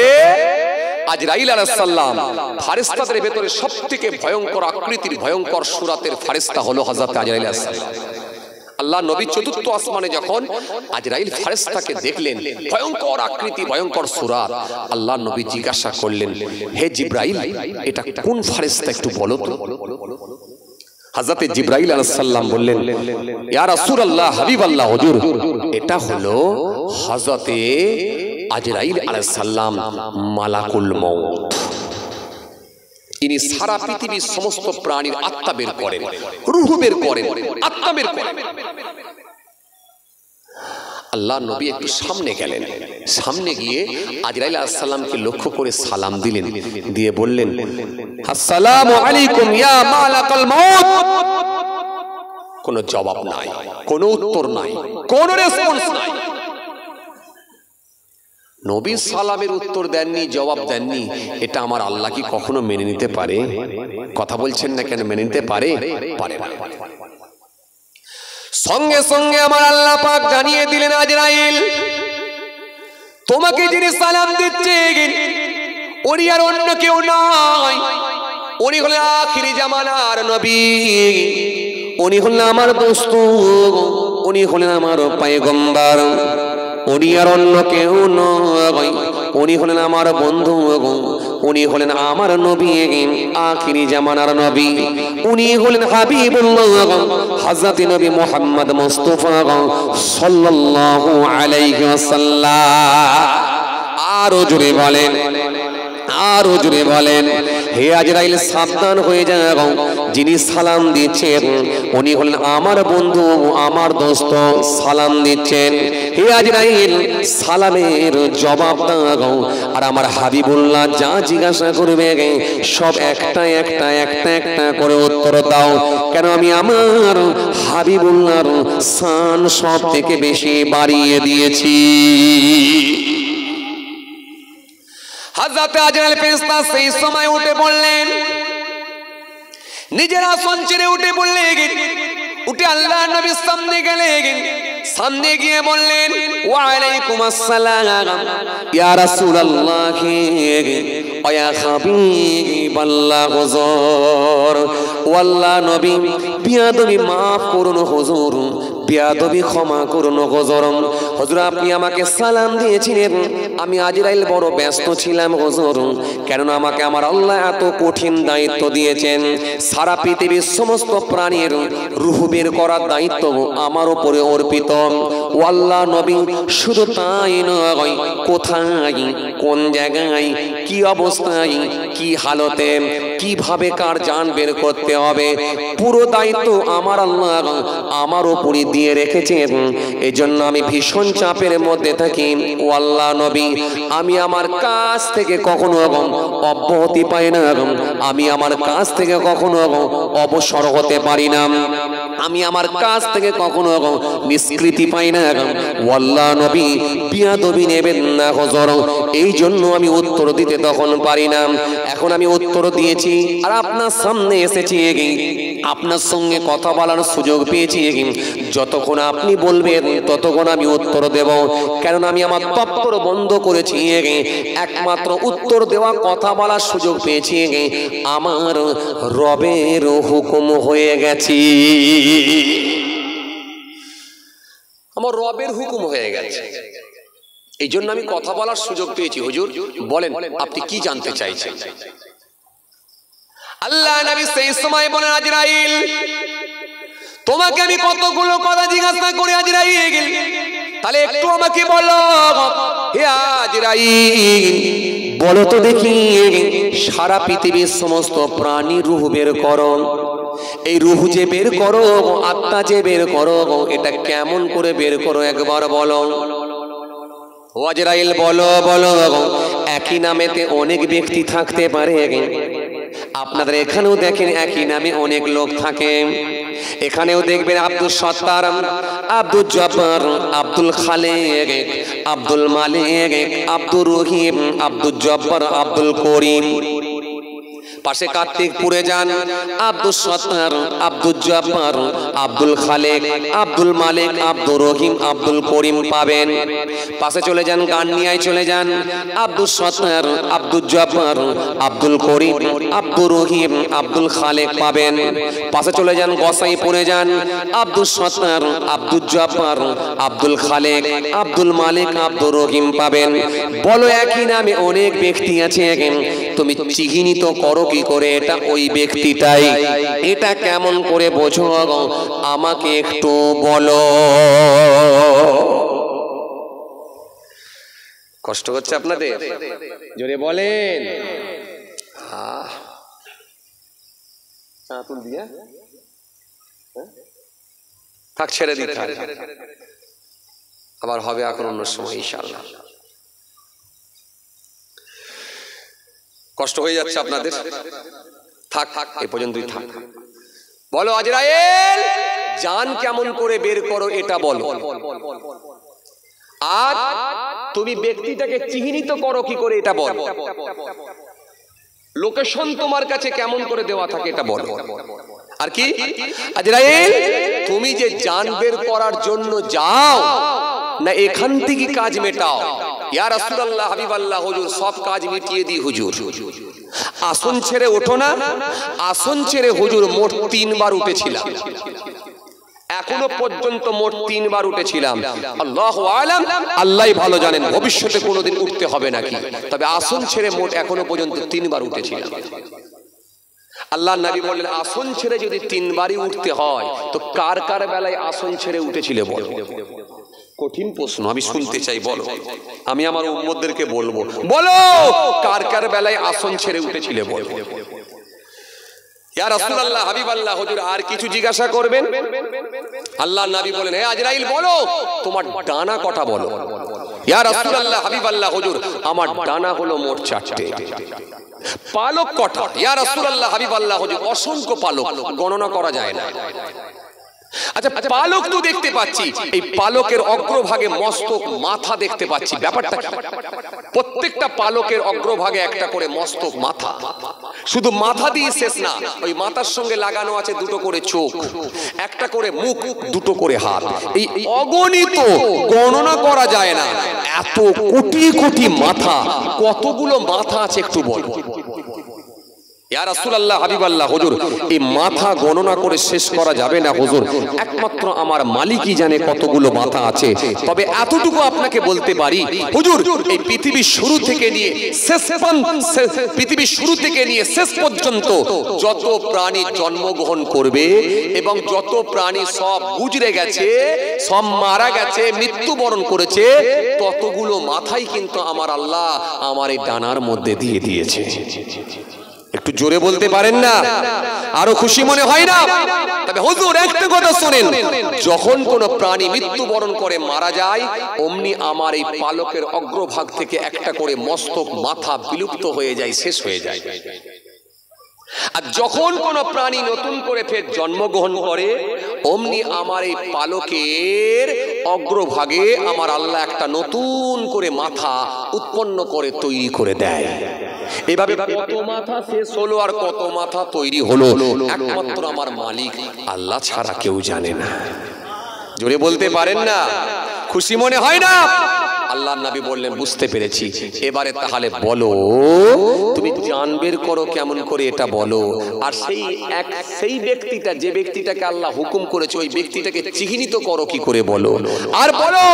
আজরাইল আলাইহিস সালাম ফারেস্তাদের ভেতরে সবথেকে ভয়ঙ্কর আকৃতির, ভয়ঙ্কর সূরাতের ফারেস্তা হলো হযরত আজরাইল আলাইহিস সালাম। আল্লাহ নবী চতুর্থ আসমানে যখন আজরাইল ফারেস্তাকে দেখলেন, ভয়ঙ্কর আকৃতি, ভয়ঙ্কর সূরাত, আল্লাহ নবী জিজ্ঞাসা করলেন, হে জিবরাইল, এটা কোন ফারেস্তা একটু বলো তো। হযরত জিবরাইল আলাইহিস সালাম বললেন, ইয়া রাসূলুল্লাহ, হাবিবাল্লাহ, হুজুর, এটা হলো হযরত আজরাইল আলাইহিস সালাম, মালাকুল মউত। ইনি সারা পৃথিবীর সমস্ত প্রাণীর আত্মা বের করেন, রূহ বের করেন, আত্মা বের করেন। আল্লাহ নবী একটু সামনে গেলেন, সামনে গিয়ে আজরাইল আলাইহিস সালামকে লক্ষ্য করে সালাম দিলেন, দিয়ে বললেন, আসসালামু আলাইকুম ইয়া মালাকাল মউত। কোনো জবাব নাই, কোনো উত্তর নাই, কোনো রেসপন্স নাই। নবী সালামের উত্তর দেননি, জবাব দেননি, এটা আমার আল্লাহ কি কখনো মেনে নিতে পারে? কথা বলছেন না কেন? মেনে নিতে পারে? পারে না। সঙ্গে সঙ্গে আমার আল্লাহ পাক জানিয়ে দিলেন, আজরাইল, তোমাকে যিনি সালাম দিচ্ছেন উনি আর অন্য কেউ নয়, উনি হলেন আখিরি জামানার নবী, উনি হলেন আমার দোস্ত, উনি হলেন আমার পয়গম্বর, উনি আর অন্য কেউ নয়, উনি হলেন আমার বন্ধু, উনি হলেন আমার নবী, আখিরি জামানার নবী, উনি হলেন হাবিবুল্লাহ হযরত নবী মুহাম্মদ মুস্তাফা সাল্লাল্লাহু আলাইহি ওয়াসাল্লাম। আরো জোরে বলেন, আরো জোরে বলেন, হে আজরাইল, সাবধান হয়ে যাও, যিনি সালাম দিচ্ছেন উনি হলেন আমার বন্ধু, আমার দোস্ত, সালাম দিচ্ছেন। হে আজরাইল, সালামের জবাব দাও, আর আমার হাবিবুল্লাহ যা জিজ্ঞাসা করবে সব একটা একটা একটা একটা করে উত্তর দাও, কেন আমি আমার হাবিবুল্লাহর শান সব থেকে বেশি বাড়িয়ে দিয়েছি। হযরত আজরাইল ফেরেশতা সেই সময় উঠে বললেন, নিজের আসন ছেড়ে উঠে বললেন, উঠে আল্লাহ নবীর সামনে গেলেন, সামনে গিয়ে বললেন, ওয়া আলাইকুম আসসালাম ইয়া রাসূলুল্লাহ ওয়া ইয়া হাবিবাল্লাহ হুজুর। ওয়াল্লাহ নবী, বিয়াদবি মাফ করুন হুজুর, বিয়াদবি ক্ষমা করুন হুজুর। হুজুর, আপনি আমাকে সালাম দিয়েছিলেন, আমি আজরাইল বড় ব্যস্ত ছিলাম হুজুর, কেননা আমাকে আমার আল্লাহ এত কঠিন দায়িত্ব দিয়েছেন, সারা পৃথিবীর সমস্ত প্রাণীর রূহ বের করার দায়িত্ব আমার উপরে অর্পিত। ও আল্লাহ নবী, শুধু তাই নয়, কোথায়, কোন জায়গায়, কি অবস্থায়, কি হালতে কিভাবে কার জান বের করতে হবে পুরো দায়িত্ব আমার আল্লাহ আমার উপরই দিয়ে রেখেছেন। এজন্য আমি ভীষণ চাপের মধ্যে থাকি। ও আল্লাহ নবী, আমি আমার কাজ থেকে কখনো অব্যাহতি পাই না, আমি আমার কাজ থেকে কখনো অবসর হতে পারি না, আমি আমার কাজ থেকে কখনো নিষ্কৃতি পাই না। ও আল্লাহ নবী, বিয়াদবি নেবেন না হুজুর, এই জন্য আমি উত্তর দিতে তখন পারি না। এখন আমি উত্তর দিয়েছি আর আপনার সামনে এসেছি, আপনার সঙ্গে কথা বলার সুযোগ পেয়েছি। যতক্ষণ আপনি বলবেন ততক্ষণ আমি উত্তর দেব, কারণ আমি আমার দপ্তর বন্ধ করেছি, একমাত্র উত্তর দেওয়া কথা বলার সুযোগ পেয়েছি আমার রবের হুকুম হয়ে গেছে, আমার রবের হুকুম হয়ে গেছে। এই জন্য আমি কথা বলার সুযোগ পেয়েছি। হুজুর বলেন, আপনি কি জানতে চাইছেন? আল্লাহ নবী সেই সময় বলেন, আজরাইল, তোমাকে আমি কতগুলো কথা জিজ্ঞাসা করে আজরাইল, তাহলে একটু আমাকে বলো। হে আজরাইল, বলো তো দেখি, সারা পৃথিবীর সমস্ত প্রাণী রূহ বের করো, এই রূহ যে বের করো, আত্মা যে বের করো, এটা কেমন করে বের করো একবার বলো। ও আজরাইল বলো বলো। একই নামেতে অনেক ব্যক্তি থাকতে পারে, আপনাদের এখানেও দেখেন একই নামে অনেক লোক থাকে। এখানেও দেখবেন আব্দুল সত্তার, আব্দুল জব্বার, আব্দুল খালেক, আব্দুল মালিক, আব্দুর রহিম, আব্দুল জব্বার, আব্দুল করিম। পাশে কার্তিকপুরে যান, আব্দুল সত্তার, আব্দুল জব্বার, আব্দুল খালেক, আব্দুল মালিক, আব্দুর রহিম, আব্দুল করিম পাবেন। পাশে চলে যান, গান্নিয়ায় চলে যান, আব্দুল সত্তার, আব্দুল জব্বার, আব্দুল করিম, আব্দুর রহিম, আব্দুল খালেক পাবেন। পাশে চলে যান, গোসাইপুরে যান, আব্দুল সত্তার, আব্দুল জব্বার, আব্দুল খালেক, আব্দুল মালিক, আব্দুর রহিম পাবেন। বলো একই নামে অনেক ব্যক্তি আছে, তুমি চিহ্নিত করো কি করে এটা ওই ব্যক্তিটাই, এটা কেমন করে বোঝো আমাকে একটু বলো। কষ্ট হচ্ছে আপনাদের? জোরে বলেন। থাক, ছেড়ে দিতে আবার হবে এখন অন্য সময় ইনশাআল্লাহ। কষ্ট হয়ে যাচ্ছে আপনাদের? থাক থাক, এ পর্যন্তই থাক। বলো আজরাইল, জান কেমন করে বের করো এটা বলো। আর তুমি ব্যক্তিটাকে চিহ্নিত করো কি করে এটা বলো। লোকেশন তোমার কাছে কেমন করে দেওয়া থাকে এটা বলো। আর কি আজরাইল, তুমি যে জান বের করার জন্য যাও না, এখান থেকে কাজ মেটাও। ইয়া রাসূলুল্লাহ, হাবিবাল্লাহ, হুজুর সব কাজ মিটিয়ে দিই হুজুর। আসন ছেড়ে ওঠো না। আসন ছেড়ে হুজুর মোট 3 বার উঠেছিলাম, এখনো পর্যন্ত মোট 3 বার উঠেছিলাম। আল্লাহু আলাম, আল্লাহই ভালো জানেন ভবিষ্যতে কোনোদিন উঠতে হবে নাকি, তবে আসন ছেড়ে মোট এখনো পর্যন্ত 3 বার উঠেছিলাম। আল্লাহর নবী বললেন, আসন ছেড়ে যদি 3 বারই উঠতে হয় তো কার কার বেলায় আসন ছেড়ে উঠেছিলে বলো। কঠিন প্রশ্ন, আমি শুনতে চাই, বলো। আমি আমার উম্মতদেরকে বলবো, বলো কার কার বেলায় আসন ছেড়ে উঠেছিলে বলো। ইয়া রাসূলুল্লাহ, হাবিবাল্লাহ, হুজুর আর কিছু জিজ্ঞাসা করবেন? আল্লাহর নবী বলেন, হে আজরাইল, বলো তোমার ডানা কটা বলো। ইয়া রাসূলুল্লাহ, হাবিবাল্লাহ, হুজুর আমার ডানা হলো মোট 4টে। পালক কটা? ইয়া রাসূলুল্লাহ, হাবিবাল্লাহ, হুজুর অসংখ্য পালক, গণনা করা যায় না। আচ্ছা, পালক তো দেখতে পাচ্ছি, এই পালকের অগ্রভাগে মস্তক, মাথা দেখতে পাচ্ছি, ব্যাপারটা কি? প্রত্যেকটা পালকের অগ্রভাগে একটা করে মস্তক, মাথা। শুধু মাথা দিয়ে শেষ না, ওই মাথার সঙ্গে লাগানো আছে 2টো করে চোখ, একটা করে মুখ, 2টো করে হাত। এই অগণিত, গণনা করা যায় না, এত কোটি কোটি মাথা। কতগুলো মাথা আছে একটু বলো। ইয়া রাসূলুল্লাহ, হাবিবাল্লাহ, হুজুর এই মাথা গণনা করে শেষ করা যাবে না হুজুর, একমাত্র আমার মালিকই জানে কতগুলো মাথা আছে। তবে এতটুকু আপনাকে বলতে পারি হুজুর, এই পৃথিবীর শুরু থেকে নিয়ে শেষ পর্যন্ত যত প্রাণী জন্মগ্রহণ করবে এবং যত প্রাণী সব গুজরে গেছে, সব মারা গেছে, মৃত্যুবরণ করেছে, ততগুলো মাথাই কিন্তু আমার আল্লাহ আমার এই ডানার মধ্যে দিয়ে দিয়েছে। একটু জোরে বলতে পারেন না? আরো খুশি মনে হয় না? তবে হুজুর একটা কথা শুনেন, যখন কোন প্রাণী মৃত্যুবরণ করে মারা যায়, অমনি আমার এই পালকের অগ্রভাগ থেকে একটা করে মস্তক মাথা বিলুপ্ত হয়ে যায়, শেষ হয়ে যায়। আর যখন কোন প্রাণী নতুন করে ফের জন্মগ্রহণ করে, অমনি আমার এই পালকের অগ্রভাগে আমার আল্লাহ একটা নতুন করে মাথা উৎপন্ন করে তৈরি করে দেয়। এভাবে কত মাথা শেষ হলো আর কত মাথা তৈরি হলো, একমাত্র আমার মালিক আল্লাহ ছাড়া কেউ জানে না। জোরে বলতে পারেন না? খুশি মনে হয় না? আল্লাহর নবী বললেন, বুঝতে পেরেছি, এবারে তাহলে বলো তুমি জান বের করো কেমন করে, এটা বলো। আর সেই ব্যক্তিটা, যে ব্যক্তিটাকে আল্লাহ হুকুম করেছে, ওই ব্যক্তিটাকে চিহ্নিত করো কি করে, বলো। আর বলো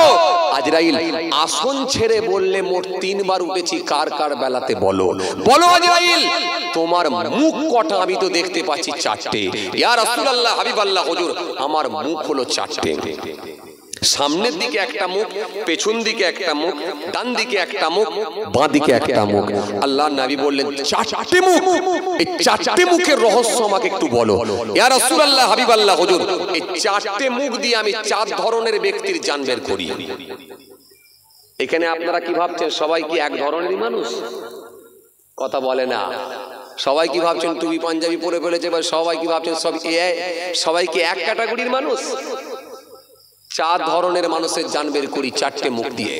আজরাইল আসন ছেড়ে বললে মোট 3 বার উঠেছি, কার কার বেলাতে বলো। বলো আজরাইল তোমার মুখ কটা? আমি তো দেখতে পাচ্ছি 4টে। ইয়া রাসূলুল্লাহ, হাবিবাল্লাহ, হুজুর আমার মুখ হলো 4টে। সামনের দিকে একটা মুখ, পেছন দিকে একটা মুখ, ডান দিকে একটা মুখ, বাঁ দিকে একটা মুখ। আল্লাহর নবী বললেন 4টে মুখ। এই 4টে মুখের রহস্য আমাকে একটু বলো। ইয়া রাসূলুল্লাহ, হাবিবাল্লাহ, হুজুর এই 4টে মুখ দিয়ে আমি 4 ধরনের ব্যক্তির জান বের করি। এখানে আপনারা কি ভাবছেন, সবাই কি এক ধরনেরই মানুষ? কথা বলে না। সবাই কি ভাবছেন টুপি পাঞ্জাবি পরে ফেলেছে, বা সবাই কি ভাবছেন সবাই কি এক ক্যাটাগরির মানুষ? 4 ধরনের মানুষের জান বের করি 4টে মুখ দিয়ে।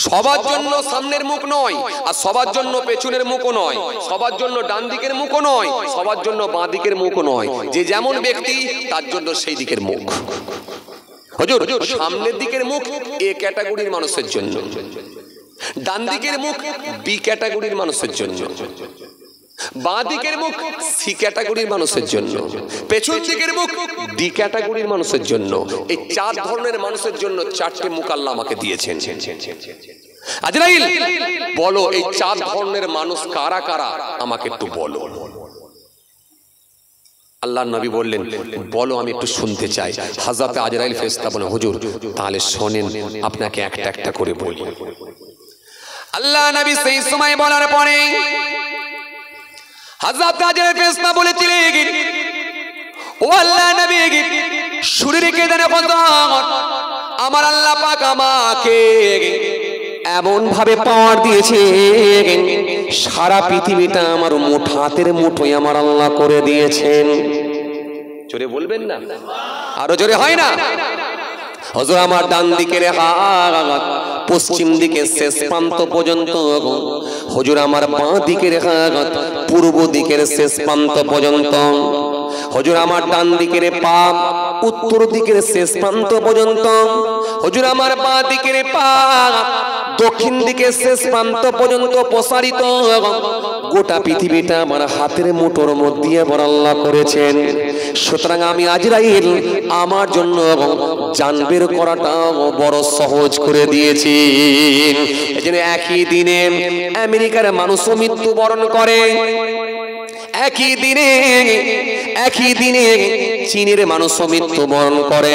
সবার জন্য সামনের মুখ নয়, আর সবার জন্য পেছনের মুখও নয়, সবার জন্য ডান দিকের মুখও নয়, সবার জন্য বাঁ দিকের মুখও নয়। যে যেমন ব্যক্তি তার জন্য সেই দিকের মুখ। হুজুর সামনের দিকের মুখ এ ক্যাটাগরির মানুষের জন্য, ডান দিকের মুখ বি ক্যাটাগরির মানুষের জন্য, বাঁ দিকের মুখ সি ক্যাটাগরির মানুষের জন্য, পেছন দিকের মুখ ডি ক্যাটাগরির মানুষের জন্য। এই 4 ধরনের মানুষের জন্য 4টে মুখ আল্লাহ আমাকে দিয়েছেন। আজরাইল বলো এই 4 ধরনের মানুষ কারা কারা, আমাকে একটু বলো। আল্লাহর নবী বললেন, বলো আমি একটু শুনতে চাই। হযরত আজরাইল ফেরেশতা বলেন, হুজুর তাহলে শোনেন, আপনাকে একটা একটা করে বলি। আল্লাহ নবী সেই সময় বলার পরে হযরত আজরাইল ফেরেশতা বলেছিলেন, ও আল্লাহ নবী শুনে রেখে দেন, আমার আল্লাহ পাক আমাকে এমন ভাবে পাওয়ার দিয়েছে, সারা পৃথিবীটা আমার হাতের মুঠোয় আমার আল্লাহ করে দিয়েছেন। জোরে বলবেন না? আরো জোরে হয় না? হুজুর আমার ডান দিকের হাত পশ্চিম দিকে শেষ প্রান্ত পর্যন্ত, হুজুর আমার বাঁ দিকের হাত পূর্ব দিকের শেষ প্রান্ত পর্যন্ত, হুজুর আমার ডান দিকের পা উত্তর দিকের শেষ প্রান্ত পর্যন্ত, হুজুর আমার বাঁ দিকের পা দক্ষিণ দিকের শেষ প্রান্ত পর্যন্ত প্রসারিত। গোটা পৃথিবীটা আমার হাতের মুঠোর মধ্যে আমার আল্লাহ করেছেন। সুতরাং আমি আজরাইল আমার জন্য জান বের করাটা বড় সহজ করে দিয়েছি। এজন্য একই দিনে আমেরিকার মানুষও মৃত্যুবরণ করে, একই দিনে চীনের মানুষও মৃত্যুবরণ করে,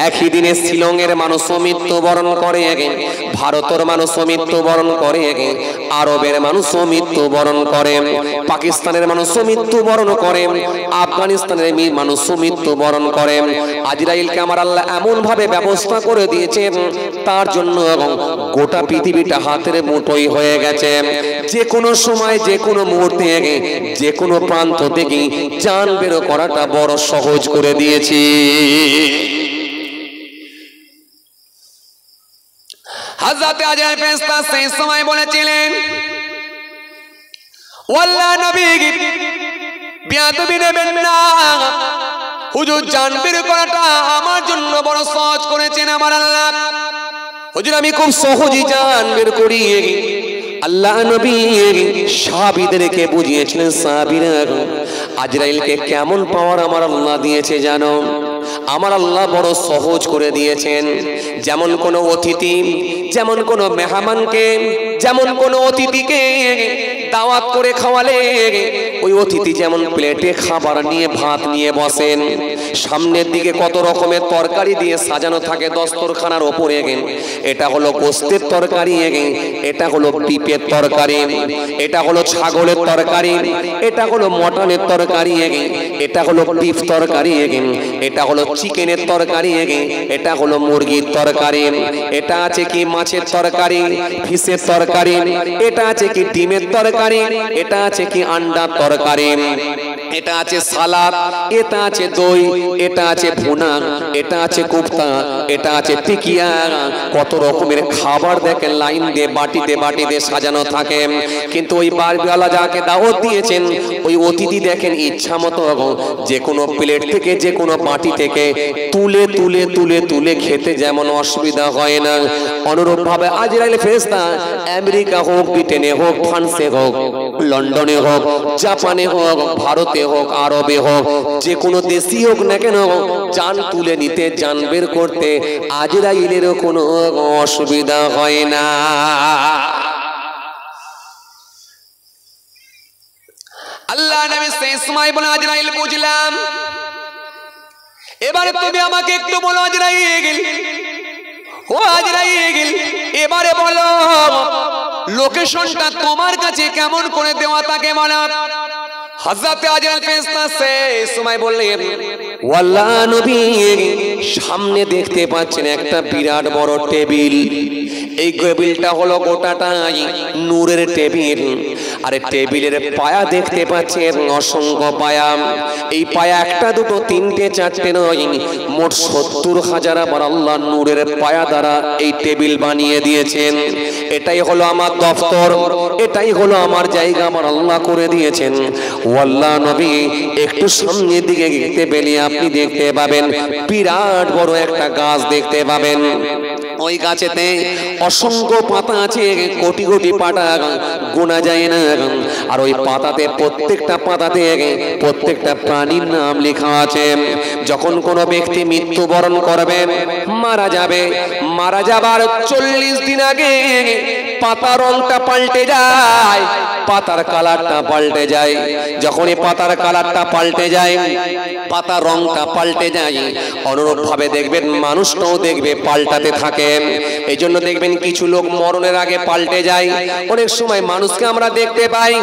একই দিনে শিলংয়ের মানুষও মৃত্যুবরণ করে, ভারতের মানুষও মৃত্যুবরণ করে, আরবের মানুষও মৃত্যুবরণ করে, পাকিস্তানের মানুষও মৃত্যুবরণ করে, আফগানিস্তানের মানুষও মৃত্যুবরণ করে। আজরাইলকে আমার আল্লাহ এমন ভাবে ব্যবস্থা করে দিয়েছে, তার জন্য গোটা পৃথিবীটা হাতের মুঠোয় হয়ে গেছে। যে কোনো সময় যে কোনো মুহূর্তে যে কোনো প্রান্ত থেকে জান বের করাটা বড় সহজ করে দিয়েছি। হযরত আজরাইল ফেরেশতা সেই সময় বলেছিলেন, ও আল্লাহর নবী বিয়াদবি নেবেন না, হুজুর জান বের করাটা আমার জন্য বড় সহজ করেছেন আমার আল্লাহ। হুজুর আমি খুব সহজেই জান বের করি। আল্লাহ নবী সাহাবীদেরকে বুঝিয়েছিলেন, সাহাবীরা আজরাইলকে কেমন পাওয়ার আমার আল্লাহ দিয়েছে জানো? আমার আল্লাহ বড় সহজ করে দিয়েছেন। যেমন কোনো অতিথি, যেমন কোনো মেহমানকে, যেমন কোনো অতিথিকে দাওয়াত করে খাওয়ালে ওই অতিথি যেমন প্লেটে খাবার নিয়ে ভাত নিয়ে বসেন, সামনের দিকে কত রকমের তরকারি দিয়ে সাজানো থাকে দস্তরখানার ওপরে। এটা হলো গোস্তের তরকারি, এটা হলো পিপের তরকারি, এটা হলো ছাগলের তরকারি, এটা হলো মটনের তরকারি, এটা হলো বিফ তরকারি, এটা হলো চিকেনের তরকারি, এটা হলো মুরগির তরকারি, এটা আছে কি মাছের তরকারি, ফিশের তরকারি, এটা আছে কি ডিমের তরকারি, এটা আছে কি আন্ডার তরকারি, এটা আছে সালাদ, এটা আছে দই, এটা আছে ভুনা, এটা আছে কোফতা, এটা আছে টিকিয়া। কত রকমের খাবার দেখেন লাইন দিয়ে বাটিতে বাটিতে সাজানো থাকে। কিন্তু ওই বাড়িওয়ালা যাকে দাওয়াত দিয়েছেন ওই অতিথি দেখেন ইচ্ছা মতো যে কোনো প্লেট থেকে যে কোনো বাটি থেকে তুলে তুলে তুলে তুলে খেতে যেমন অসুবিধা হয় না, অনুরূপ ভাবে আজরাইল ফেরেশতা আমেরিকা হোক, ব্রিটেনে হোক, ফ্রান্সে হোক, লন্ডনে হোক, জাপানে হোক, ভারতে হোক, আরবে হোক, যে কোনো দেশই হোক না কেন জান তুলে নিতে, জান বের করতে আজরাইলেরও কোনো অসুবিধা হয় না। আল্লাহ নবী সেই সময় বলে আজরাইল বুঝলাম, এবারে তুমি আমাকে একটু বলো আজরাইল, ও আজরাইল এবারে বলো লোকেশনটা তোমার কাছে কেমন করে দেওয়া তাকে বলো। হযরত আজরাইল ফেরেশতা সেই সময় বললেন, ওয়াল্লাহ নবী সামনে দেখতে পাচ্ছেন একটা বিরাট বড় টেবিল, এই টেবিলটা হলো গোটাটাই নূরের টেবিল, আর টেবিলের পায়া দেখতে পাচ্ছেন অসংখ্য পায়া, এই পায়া একটা দুটো তিনটে চারটে নয়, মোট 70,000 আমার আল্লাহ নূরের পায়া দ্বারা এই টেবিল বানিয়ে দিয়েছেন। এটাই হলো আমার দফতর, এটাই হলো আমার জায়গা, আমার আল্লাহ করে দিয়েছেন। ওয়াল্লাহ নবী একটু সামনের দিকে দেখতে পেলে আপনি দেখতে পাবেন বিরাট বড় একটা গাছ দেখতে পাবেন, ওই গাছেতে অসংখ্য পাতা আছে, কোটি কোটি পাতা গোনা যায় না, আর ওই পাতাতে প্রত্যেকটা পাতাতে প্রত্যেকটা প্রাণীর নাম লেখা আছে। যখন কোনো ব্যক্তি মৃত্যুবরণ করবেন, মারা যাবে, মারা যাবার 40 দিন আগে পাতার রংটা পাল্টে যায়, পাতার কালারটা পাল্টে যায়। যখন এই পাতার কালারটা পাল্টে যায়, পাতার রংটা পাল্টে যায়, অনুরূপ ভাবে দেখবেন মানুষটাও দেখবে পাল্টাতে থাকে। এই জন্য দেখবেন কিছু লোক মরণের আগে পাল্টে যায়। অনেক সময় মানুষকে আমরা দেখতে পাই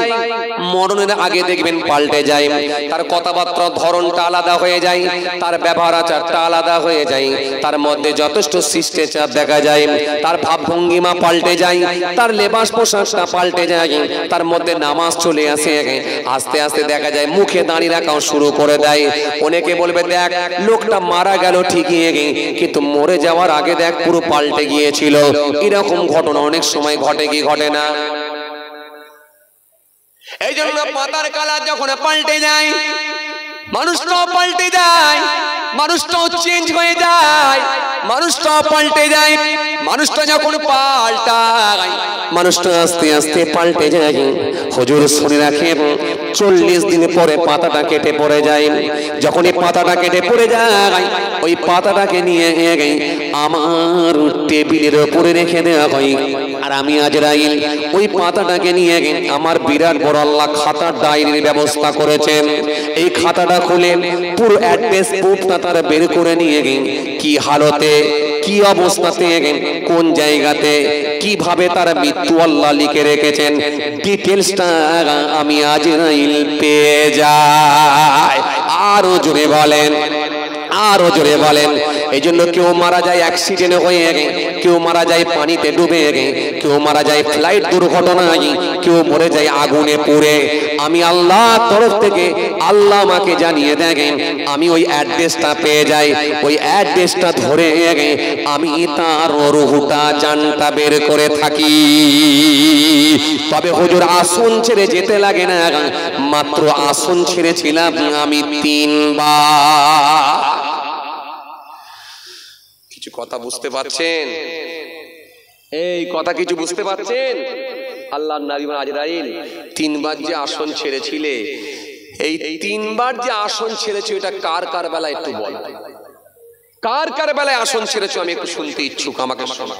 মরণের আগে দেখবেন পাল্টে যায়, তার কথাবার্তার ধরনটা আলাদা হয়ে যায়, তার ব্যবহার আচারটা আলাদা হয়ে যায়, তার মধ্যে যথেষ্ট শিষ্টাচার দেখা যায়, তার ভাবভঙ্গিমা পাল্টে যায়, তার লেবাস পোশাকটা পাল্টে যায়, তার মধ্যে নামাজ চলে আসে, আস্তে আস্তে দেখা যায় মুখে দাঁড়িয়ে রাখাও শুরু করে দেয়। অনেকে বলবে দেখ লোকটা মারা গেল ঠিকই, কিন্তু মরে যাওয়ার আগে দেখ পুরো পাল্টে গিয়েছিল। এরকম ঘটনা অনেক সময় ঘটে কি ঘটে না? এই জন্য পাতার কালার যখন পাল্টে যায়, মানুষটাও পাল্টে যায়, মানুষটাও চেঞ্জ হয়ে যায়, মানুষটাও পাল্টে যায়। মানুষটা যখন পাল্টায়, মানুষটা আস্তে আস্তে পাল্টে যায়। হুজুর শুনে রাখেন 40 দিন পরে পাতাটা কেটে পড়ে যায়। যখন এই পাতাটা কেটে পড়ে যায়, ওই পাতাটাকে নিয়ে আমার টেবিলের উপরে রেখে দেওয়া হয়, আর আমি আজরাইল ওই পাতাটাকে নিয়ে আমার বিরাট বড় আল্লাহ খাতার ডায়েরির ব্যবস্থা করেছেন। এই খাতাটা খুলে পুরো অ্যাড্রেস প্রুফটা তারা বের করে নিয়ে কি হালতে, কি অবস্থাতে, কোন জায়গাতে, কিভাবে তার মৃত্যু আল্লাহ লিখে রেখেছেন, ডিটেলসটা আমি আজরাইল পেয়ে যাই। আরো জোরে বলেন, আরো জোরে বলেন। এই জন্য কেউ মারা যায় অ্যাক্সিডেন্ট হয়ে, কেউ মারা যায় পানিতে ডুবে, কেউ মারা যায় ফ্লাইট দুর্ঘটনায়, কেউ মরে যায় আগুনে পুড়ে। আমি আল্লাহর তরফ থেকে আল্লাহ আমাকে জানিয়ে দেখেন, আমি ওই অ্যাড্রেসটা পেয়ে যাই, ওই অ্যাড্রেসটা ধরে আমি তার রুহটা জানটা বের করে থাকি। তবে হুজুর আসন ছেড়ে যেতে লাগে না, মাত্র আসন ছেড়েছিলাম আমি 3 বার। কিছু কথা বুঝতে পারছেন? এই কথা কিছু বুঝতে পারছেন? আল্লাহর নবী আজরাইল 3 বার যে আসন ছেড়েছিলে, এই 3 বার যে আসন ছেড়েছে এটা কার কার বেলায় একটু বল, কার কার বেলায় আসন ছেড়েছো? আমি একটু শুনতে ইচ্ছুক, আমাকে শোনা।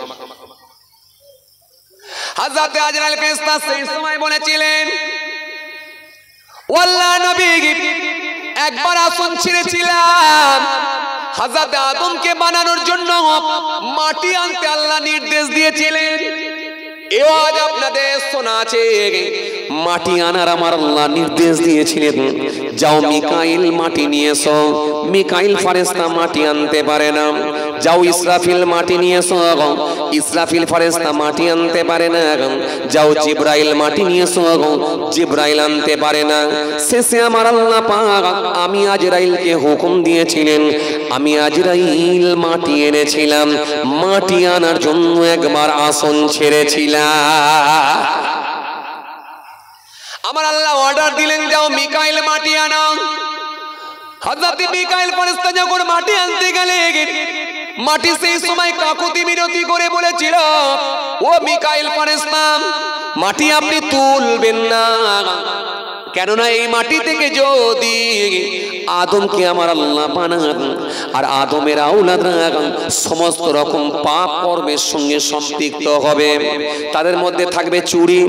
হযরত আজরাইল ফেরেশতা সেই সময় বলেছিলেন, আল্লাহ নবী একবার আসন ছেড়েছিলাম হযরত আদমকে বানানোর জন্য মাটি আনতে আল্লাহ নির্দেশ দিয়েছিলেন। এও আজ আপনাদের শোনা আছে মাটি আনার আমার আল্লাহ নির্দেশ দিয়েছিলেন, যাও মিকাইল মাটি নিয়ে এসো। মিকাইল ফেরেশতা মাটি আনতে পারে না। যাও ইসরাফিল মাটি নিয়ে এসো। ইসরাফিল ফেরেশতা মাটি আনতে পারে না। যাও জিবরাইল মাটি নিয়ে এসো। জিবরাইল আনতে পারে না। শেষে আমার আল্লাহ পাক আমি আজরাইলকে হুকুম দিয়েছিলেন, আমি আজরাইল মাটি এনেছিলাম। মাটি আনার জন্য একবার আসন ছেড়েছিলাম। আমার আল্লাহ অর্ডার দিলেন, যাও মিকাইল মাটি আনো। হযরত মিকাইল ফেরেশতা যখন মাটি আনতে গেলেন, মাটি সেই সময় কাকুতি মিনতি করে বলেছিল, ও মিকাইল ফেরেশতা মাটি আপনি তুলবেন না, কেননা এই মাটি থেকে যদি আদমকে আমার আল্লাহ বানান আর আদমের আওলাদরা সমস্ত রকম পাপ কর্মের সঙ্গে সম্পৃক্ত হবে। তাদের মধ্যে থাকবে চুরি,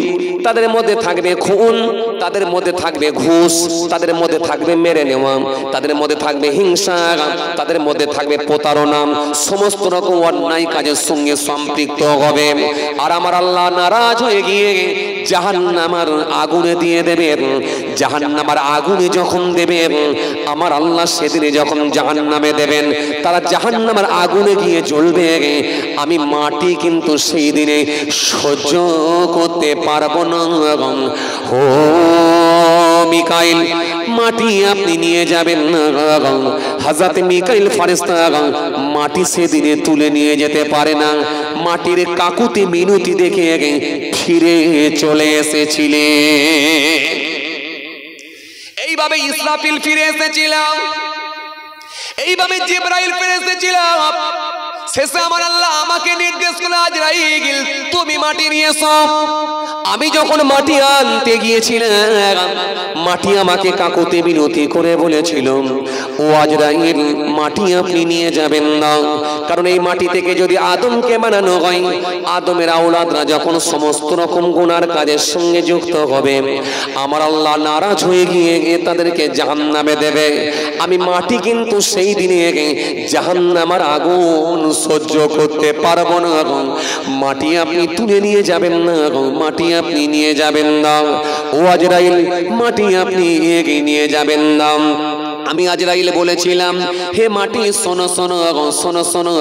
তাদের মধ্যে থাকবে খুন, তাদের মধ্যে থাকবে ঘুষ, তাদের মধ্যে থাকবে মেরে নেওয়া, তাদের মধ্যে থাকবে হিংসা, তাদের মধ্যে থাকবে প্রতারণা, সমস্ত রকম অন্যায় কাজের সঙ্গে সম্পৃক্ত হবে। আর আমার আল্লাহ নারাজ হয়ে গিয়ে জাহান্নামের আগুনে দিয়ে দেবেন। জাহান্নামের আগুনে যখন দেবেন আমার আল্লাহ সেদিনে যখন জাহান্নামে দেবেন, তারা জাহান্নামের আগুনে গিয়ে জ্বলবে। আমি মাটি কিন্তু সেই দিনে সহ্য করতে পারবো না। ও মিকাইল মাটি আপনি নিয়ে যাবেন না। হযরত মিকাইল ফেরেশতা মাটি সেদিনে তুলে নিয়ে যেতে পারে না। মাটির কাকুতি মিনতি দেখে ফিরে চলে এসেছিলেন। এইভাবে ইসরাফিল ফিরে এসেছিলাম, এইভাবে জিবরাইল ফিরে এসেছিলাম। শেষে আমার আল্লাহ আমাকে নির্দেশ করল, আজরাইল তুমি মাটি নিয়ে এসো। আমি যখন মাটি আনতে গিয়েছিলাম, মাটি আমাকে কাকুতি মিনতি করে বলেছিল, ও আজরাইল মাটি আপনি নিয়ে যাবেন না, কারণ এই মাটি থেকে যদি আদমকে বানানো হয়, আদমের আওলাদরা যখন সমস্ত রকম গুনার কাজের সঙ্গে যুক্ত হবে, আমার আল্লাহ নারাজ হয়ে গিয়ে তাদেরকে জাহান্নামে দেবে। আমি মাটি কিন্তু সেই দিনে জাহান্নামের আগুন সহ্য করতে পারবো না। মাটি আপনি তুলে নিয়ে যাবেন না, মাটি আপনি নিয়ে যাবেন না। ও আজরাইল মাটি আপনি এগিয়ে নিয়ে যাবেন না। আমি আজরাইল বলেছিলাম, হে মাটি শোনো শোনো শোনো শোনো,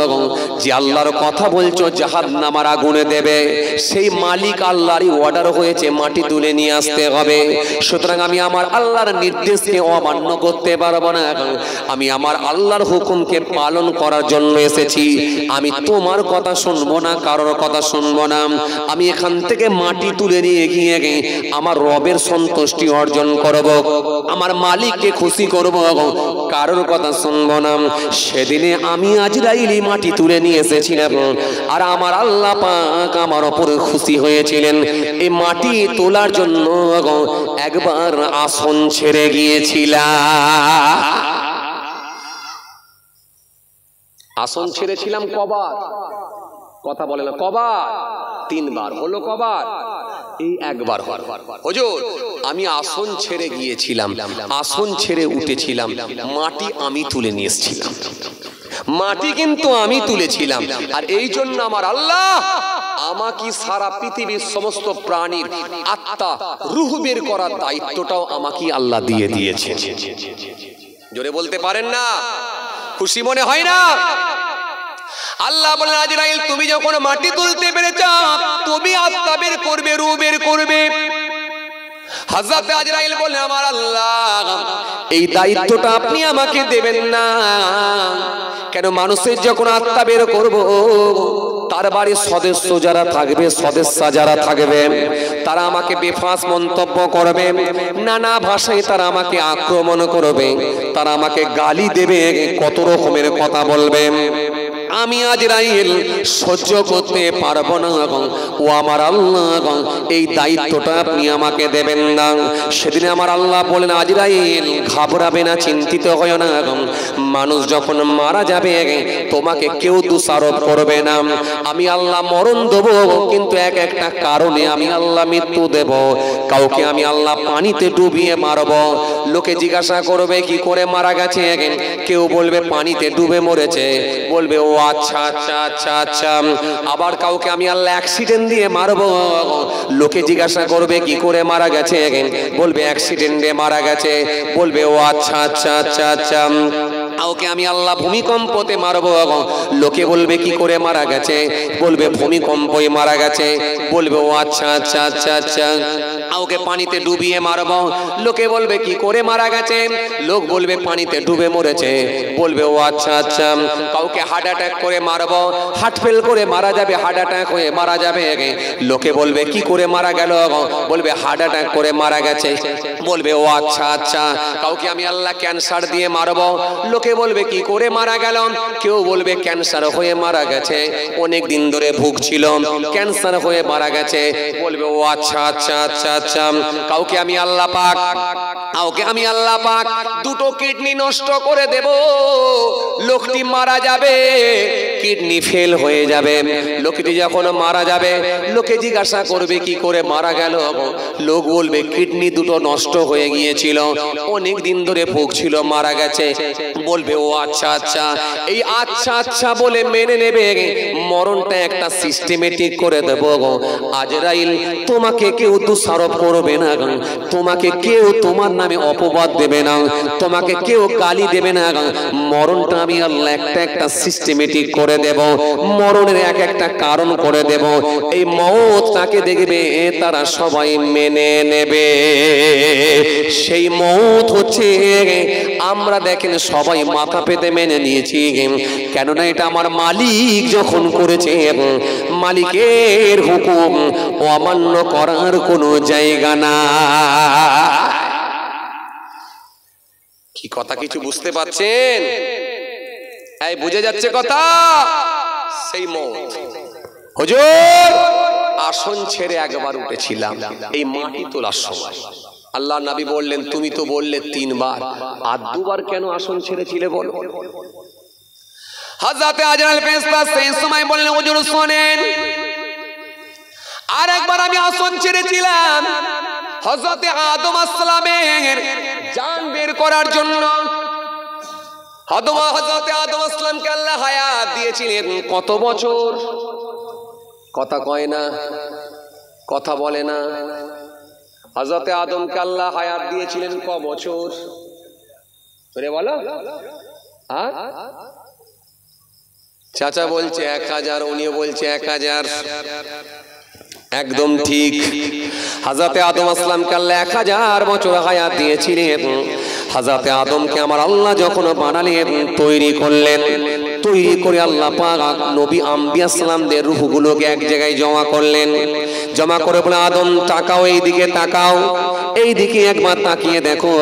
যে আল্লাহর কথা বলছো জাহান্নামের আগুনে দেবে, সেই মালিক আল্লাহরই অর্ডার হয়েছে মাটি তুলে নিয়ে আসতে হবে। সুতরাং আমি আমার আল্লাহর নির্দেশকে অমান্য করতে পারবো না। আমি আমার আল্লাহর হুকুমকে পালন করার জন্য এসেছি। আমি তোমার কথা শুনবো না, কারোর কথা শুনবো না। আমি এখান থেকে মাটি তুলে নিয়ে গিয়ে আমার রবের সন্তুষ্টি অর্জন করব, আমার মালিককে খুশি করব, কারোর কথা শুনবো না। সেদিনে আমি আজরাইল মাটি তুলে নিয়ে এসেছিলাম, আর আমার আল্লাহ পাক আমার উপরে খুশি হয়েছিলেন। এই মাটি তোলার জন্য একবার আসন ছেড়ে গিয়েছিলাম। আসন ছেড়েছিলাম কবার? কথা বলে না, কবার? 3 বার। হলো কবার? এই একবার। হুজুর আমি আসন ছেড়ে গিয়েছিলাম, আসন ছেড়ে উঠেছিলাম, মাটি আমি তুলে নিয়ে এসেছিলাম, মাটি কিন্তু আমি তুলেছিলাম। আর এই জন্য আমার আল্লাহ আমাকে সারা পৃথিবীর সমস্ত প্রাণীর আত্মা রূহ বের করার দায়িত্বটাও আমাকে আল্লাহ দিয়ে দিয়েছে। জোরে বলতে পারেন না? খুশি মনে হয় না? আল্লাহ বলেন, আজরাইল তুমি যখন মাটি তুলতে পেরেছ, তুমি আত্মা বের করবে, রূহ বের করবে। হযরত আজরাইল বলেন, আমার আল্লাহ এই দায়িত্বটা আপনি আমাকে দেবেন না। কেন? মানুষের যখন আত্মা বের করব, তার বাড়ির সদস্য যারা থাকবে, সদস্যা যারা থাকবে, তারা আমাকে বেফাঁস মন্তব্য করবে, নানা ভাষায় তারা আমাকে আক্রমণ করবে, তারা আমাকে গালি দেবে, কত রকমের কথা বলবে। আমি আজরাইল সহ্য করতে পারবো না, ও আমার আল্লাহ এই দায়িত্বটা আপনি আমাকে দেবেন না। সেদিন আমার আল্লাহ বলেন, আজরাইল ঘাবড়াবে না, চিন্তিত হয় না, মানুষ যখন মারা যাবে তোমাকে কেউ দোষারোপ করবে না। আমি আল্লাহ মরণ দেবো, কিন্তু এক একটা কারণে আমি আল্লাহ মৃত্যু দেব। কাউকে আমি আল্লাহ পানিতে ডুবিয়ে মারব। লোকে জিজ্ঞাসা করবে কি করে মারা গেছে, কেউ বলবে পানিতে ডুবে মরেছে, বলবে ও আচ্ছা আচ্ছা আচ্ছা আচ্ছা। আবার কাউকে আমি আল্লাহ অ্যাক্সিডেন্ট দিয়ে মারব। লোকে জিজ্ঞাসা করবে কি করে মারা গেছে, বলবে অ্যাক্সিডেন্টে মারা গেছে, বলবে ও আচ্ছা আচ্ছা আচ্ছা আচ্ছা। কাউকে আমি আল্লাহ ভূমিকম্পতে মারব। লোকে বলবে কি করে মারা গেছে, বলবে ভূমিকম্পে মারা গেছে, বলবে ও আচ্ছা আচ্ছা আচ্ছা আচ্ছা। কাউকে পানিতে ডুবিয়ে মারব। লোকে বলবে কি করে মারা গেছে, লোক বলবে পানিতে ডুবে মরেছে, বলবে ও আচ্ছা আচ্ছা। কাউকে হার্ট অ্যাটাক করে মারব, হার্ট ফেল করে মারা যাবে, হার্ট অ্যাটাক হয়ে মারা যাবে, লোকে বলবে কি করে মারা গেল, বলবে হার্ট অ্যাটাক করে মারা গেছে, বলবে ও আচ্ছা আচ্ছা। কাউকে আমি আল্লাহ ক্যান্সার দিয়ে মারব। লোকে বলবে কি করে মারা গেল, কেউ বলবে ক্যান্সার হয়ে মারা গেছে, অনেক দিন ধরে ভুগছিল, ক্যান্সার হয়ে মারা গেছে, বলবে ও আচ্ছা আচ্ছা আচ্ছা আচ্ছা। কাউকে আমি আল্লাহ পাক দুটো কিডনি নষ্ট করে দেব। লোকটি মারা যাবে, কিডনি ফেল হয়ে যাবে। লোকটি যখন মারা যাবে, লোকে জিজ্ঞাসা করবে কি করে মারা গেল, লোক বলবে কিডনি দুটো নষ্ট হয়ে গিয়েছিল, অনেক দিন ধরে ভুগছিল, মারা গেছে, বলবে ও আচ্ছা আচ্ছা। এই আচ্ছা আচ্ছা বলে মেনে নেবে। মরণটা একটা সিস্টেমেটিক করে দেব। আজরাইল তোমাকে কেউ দোষারোপ করবে না, তোমাকে কেউ তোমার নামে অপবাদ দেবে না, তোমাকে কেউ গালি দেবে না। মরণটা আমি আল্লাহ একটা একটা সিস্টেমেটিক করে দেব, মরণের এক একটা কারণ করে দেব। এই মওতটাকে দেখবে তারা সবাই মেনে নেবে। সেই মওত হচ্ছে, আমরা দেখেন সবাই মাথা পেতে মেনে নিয়েছি, কেননা এটা আমার মালিক যখন করেছে, মালিকের হুকুম অমান্য করার কোনো জায়গা না। কি কথা কিছু বুঝতে পারছেন? এই বুঝে যাচ্ছে কথা? সেই মওত। হুজুর আসন ছেড়ে একবার উঠেছিলাম এই মাটি তোলার সময়। আল্লাহ নবী বললেন, তুমি তো বললে 3 বার, আর 2 বার কেন আসন ছেড়েছিলে বলো? হযরত আজরাইল ফেরেশতা সেই সময় বললেন, হুজুর শুনেন, আর একবার আমি আসন ছেড়েছিলাম হযরত আদম আসসালামের জান বের করার জন্য। হযরত আদম আসসালামকে আল্লাহ হায়াত দিয়েছিলেন কত বছর? কথা কয় না, কথা বলে না। হযরত আদমকে আল্লাহ হায়াত দিয়েছিলেন ক বছর? বলে বলো। চাচা বলছে 1000, উনিও বলছে 1000। একদম ঠিক। হযরত আদম আসলামকে আল্লাহ 1000 বছর হায়াত দিয়েছিলেন। হযরত আদমকে আমার আল্লাহ যখন বানালেন, তৈরি করলেন, তৈরি করে আল্লাহ পাক নবী আম্বিয়া সালামদের রূহগুলোকে এক জায়গায় জমা করলেন। জমা করে বলে, আদম তাকাও, এইদিকে তাকাও, এইদিকে একবার তাকিয়ে দেখো।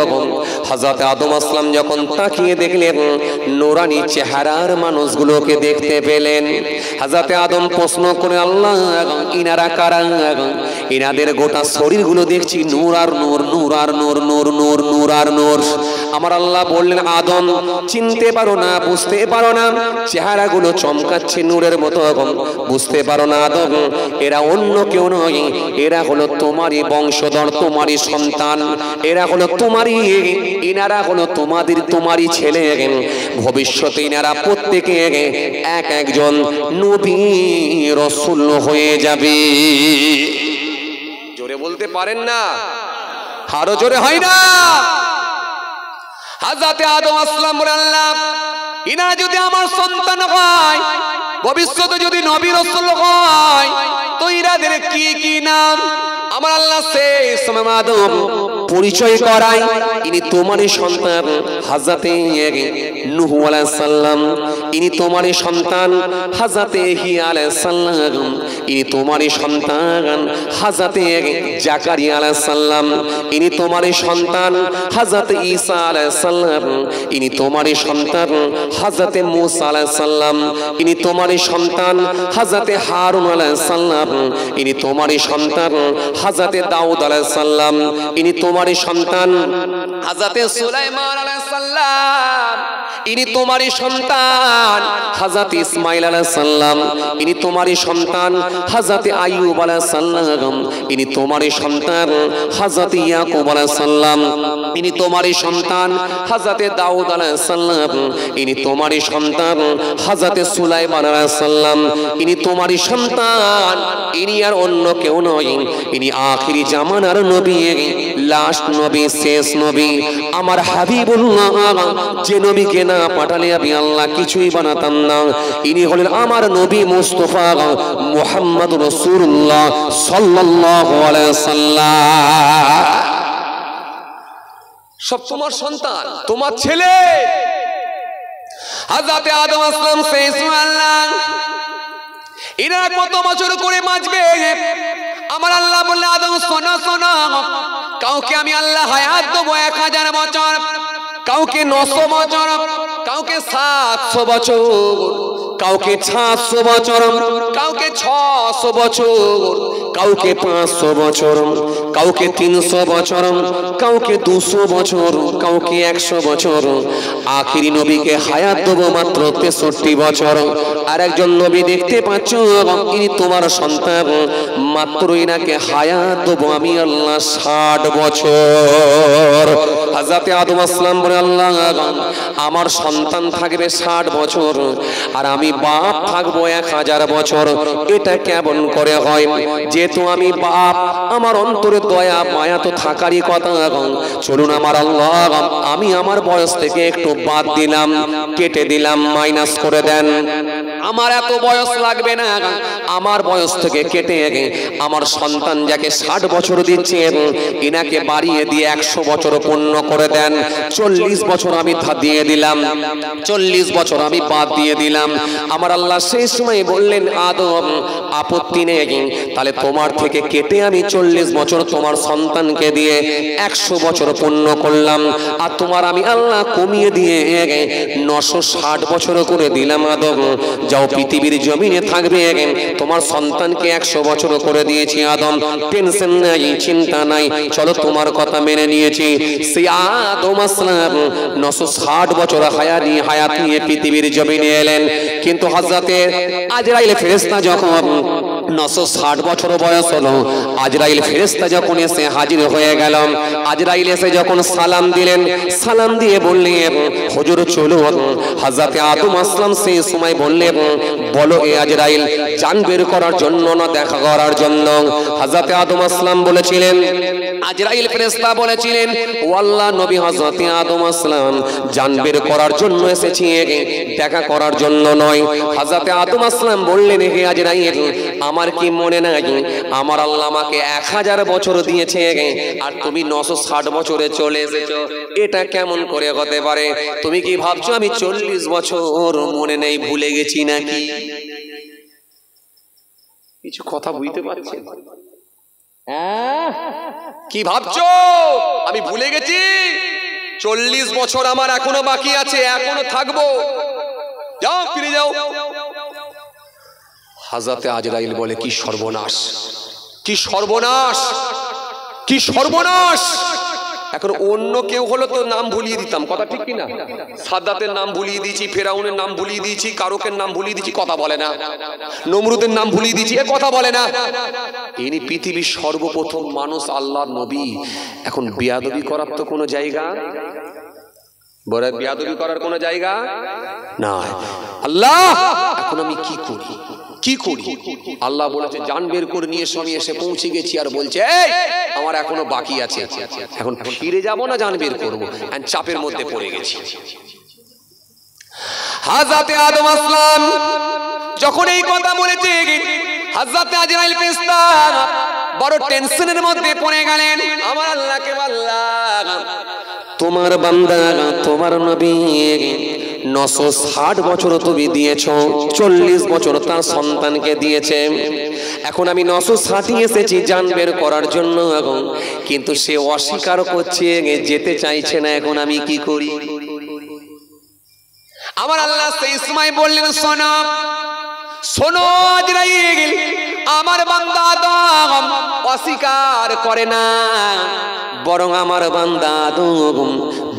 হযরত আদম আসলাম যখন তাকিয়ে দেখলেন, নূরানি চেহারার মানুষগুলোকে দেখতে পেলেন। হযরত আদম প্রশ্ন করে, আল্লাহ ইনারা কারা? ইনাদের গোটা শরীরগুলো দেখছি নূর আর নূর, নূর আর নূর, নূর নূর নূর আর নূর। আমার আল্লাহ বললেন, আদম চিনতে পারো না, বুঝতে পারো না, চেহারাগুলো চমকাচ্ছে নূরের মতো, বুঝতে পারো না আদম, এরা অন্য কেউ নয়, এরা হলো তোমারই বংশধর, তোমারই সন্তান, এরা হলো তোমারই, ইনারা হলো তোমারই ছেলে। ভবিষ্যতে ইনারা প্রত্যেকে এক একজন নবী রাসূল হয়ে যাবে। জোরে বলতে পারেন না? আরো জোরে হয় না? হযরত আদম আসলাম বলেন, আল্লাহ ইনারা যদি আমার সন্তান হয়, ভবিষ্যতে যদি নবী রাসূল হয়, তো ইনাদের কি কি নাম? আমার আল্লাহ সেই সময় আদম পরিচয় করাই, ইনি তোমারই সন্তান হযরতে নূহ আলাইহিস সালাম, ইনি তোমারই সন্তান হযরতে ইহয়া আলাইহিস সালাম, ইনি তোমারই সন্তান হযরতে জাকারিয়া আলাইহিস সালাম, ইনি তোমারই সন্তান হযরতে ঈসা আলাইহিস সালাম, ইনি তোমারই সন্তান হযরতে মূসা আলাইহিস সালাম, ইনি তোমারই সন্তান হযরতে হারুন আলাইহিস সালাম, ইনি তোমারই সন্তান হযরতে দাউদ আলাইহিস সালাম, ইনি তোমারই সন্তান হযরতে সুলাইমান আলাইহিস সালাম, ইনি তোমারই সন্তান হযরত ইসমাঈল আলাইহিস সালাম, ইনি তোমারই সন্তান হযরত আইয়ুব আলাইহিস সালাম, ইনি তোমারই সন্তান হযরত ইয়াকুব আলাইহিস সালাম, ইনি তোমারই সন্তান হযরত দাউদ আলাইহিস সালাম, ইনি তোমারই সন্তান হযরত সুলাইমান আলাইহিস সালাম, ইনি তোমারই সন্তান, ইনি আর অন্য কেউ নয়, ইনি আখিরি জামানার নবী, লাস্ট নবী, শেষ নবী, আমার হাবিবুল্লাহ, যে নবীকে না পাঠালে আমি আল্লাহ কিছুই বানাতাম না। ইনি হলেন আমার নবী মুস্তাফা মুহাম্মদুর রাসূলুল্লাহ সাল্লাল্লাহু আলাইহি ওয়াসাল্লাম। সব তোমার সন্তান, তোমার ছেলে। হযরতে আদম আসলাম আল্লাহ, এরা কত বছর করে বাঁচবে? আমার আল্লাহ বললেন আদম শোনো শোনো, কাউকে আমি আল্লাহ হায়াত দেবো 1000 বছর, কাউকে 900 বছর, কাউকে 700 বছর, কাউকে 700 বছর, কাউকে 600 বছর, কাউকে 500 বছর, কাউকে 300 বছর, কাউকে 200 বছর, কাউকে 100 বছর। আখিরি নবীকে হায়াত দেবো মাত্র 63 বছর। আর একজন নবী দেখতে পাচ্ছ, ইনি তোমার সন্তান, মাত্র ইনাকে হায়াত দেবো আমি আল্লাহ 60 বছর। হযরতে আদম আসলাম বলে আল্লাহ আমার সন্তান থাকবে 60 বছর আর আমি বাপ থাকবো 1000 বছর, এটা কেমন করে হয়? যেহেতু আমি বাপ, আমার অন্তরে দয়া মায়া তো থাকারই কথা। চলুন আমার আল্লাহ, আমি আমার বয়স থেকে একটু বাদ দিলাম, কেটে দিলাম, মাইনাস করে দেন, আমার এত বয়স লাগবে না, আমার বয়স থেকে কেটে আমার সন্তান যাকে 60 বছর দিচ্ছে এনাকে বাড়িয়ে দিয়ে 100 বছর পূর্ণ করে দেন। 40 বছর আমি দিয়ে দিলাম, 40 বছর আমি বাদ দিয়ে দিলাম। আমার আল্লাহ সেই সময় বললেন আদম আপত্তি নেই, তাহলে তোমার থেকে কেটে আমি 40 বছর তোমার সন্তানকে দিয়ে 100 বছর পূর্ণ করলাম, আর তোমার আমি আল্লাহ কমিয়ে দিয়ে 960 বছর করে দিলাম। আদম যাও পৃথিবীর জমিনে থাকবে, তোমার সন্তানকে 100 বছর করে দিয়েছি। আদম টেনশন নাই, চিন্তা নাই, চলো তোমার কথা মেনে নিয়েছি। সেই আদম আসলাম 960 বছর হায়াত নিয়ে পৃথিবীর জমিনে এলেন। কিন্তু হযরতে আজরাইল ফেরেশতা যখন 960 বছর বয়স হলো, আজরাইল ফেরেশতা যখন এসে হাজির হয়ে গেল, আজরাইল এসে যখন সালাম দিলেন, সালাম দিয়ে বললেন হুজুর চলুন। হযরতে আদম আসলাম সেই সময় বললেন বলো এ আজরাইল, জান বের করার জন্য না দেখা করার জন্য? হযরতে আদম আসলাম বলেছিলেন, আজরাইল ফেরেশতা বলেছিলেন ও আল্লাহ নবী হযরতে আদম আসলাম জান বের করার জন্য এসেছি, দেখা করার জন্য নয়। হযরতে আদম আসলাম বললেন হে আজরাইল, আমার কি মনে নাই আমার আল্লাহ আমাকে 1000 বছর দিয়েছে আর তুমি 960 বছরে চলে এসেছো? এটা কেমন করে হতে পারে? তুমি কি ভাবছো আমি 40 বছর মনে নেই, ভুলে গেছি নাকি? কিছু কথা বুঝতে পারছেন? কি ভাবছো আমি ভুলে গেছি? 40 বছর আমার এখনো বাকি আছে, এখনো থাকবো, যাও ফিরে যাও। হযরতে আজরাইল বলে কি সর্বনাশ, কি সর্বনাশ, কি সর্বনাশ! এখন অন্য কেউ হলো তো নাম ভুলিয়ে দিতাম, কথা ঠিক কিনা? সাদ্দাতের নাম ভুলিয়ে দিয়েছি, ফেরাউনের নাম ভুলিয়ে দিয়েছি, কারকের নাম ভুলিয়ে দিয়েছি, কথা বলে না। নমরুদের নাম ভুলিয়ে দিয়েছি, এ কথা বলে না। ইনি পৃথিবীর সর্বপ্রথম মানুষ, আল্লাহর নবী। এখন বেয়াদবি করার তো কোনো জায়গা, বড় বেয়াদবি করার কোনো জায়গা না। আল্লাহ এখন আমি কি করি, কি করি? আল্লাহ বলেছে জান বের করে নিয়ে আমি এসে পৌঁছে গেছি, আর বলছে আমার এখনো বাকি আছে, এখন ফিরে যাব না জান বের করবো, চাপের মধ্যে পড়ে গেছি। হযরতে আদম আসলাম যখন এই কথা বলেছে, হযরতে আজরাইল ফেরেশতা বড় টেনশনের মধ্যে পড়ে গেলেন। আমার আল্লাহকে বললাম, তোমার বান্দা তোমার নবী 960 বছর তুমি দিয়েছো, 40 বছর তার সন্তানকে দিয়েছে। এখন আমি 960 এসেছি জান বের করার জন্য, কিন্তু সে অস্বীকার করছে, যেতে চাইছে না। এখন আমি কি করি? আমার আল্লাহ সেই সময় বললেন, শোনো শোনো আজরাইল, আমার বান্দা আদম অস্বীকার করে না, বরং আমার বান্দা আদম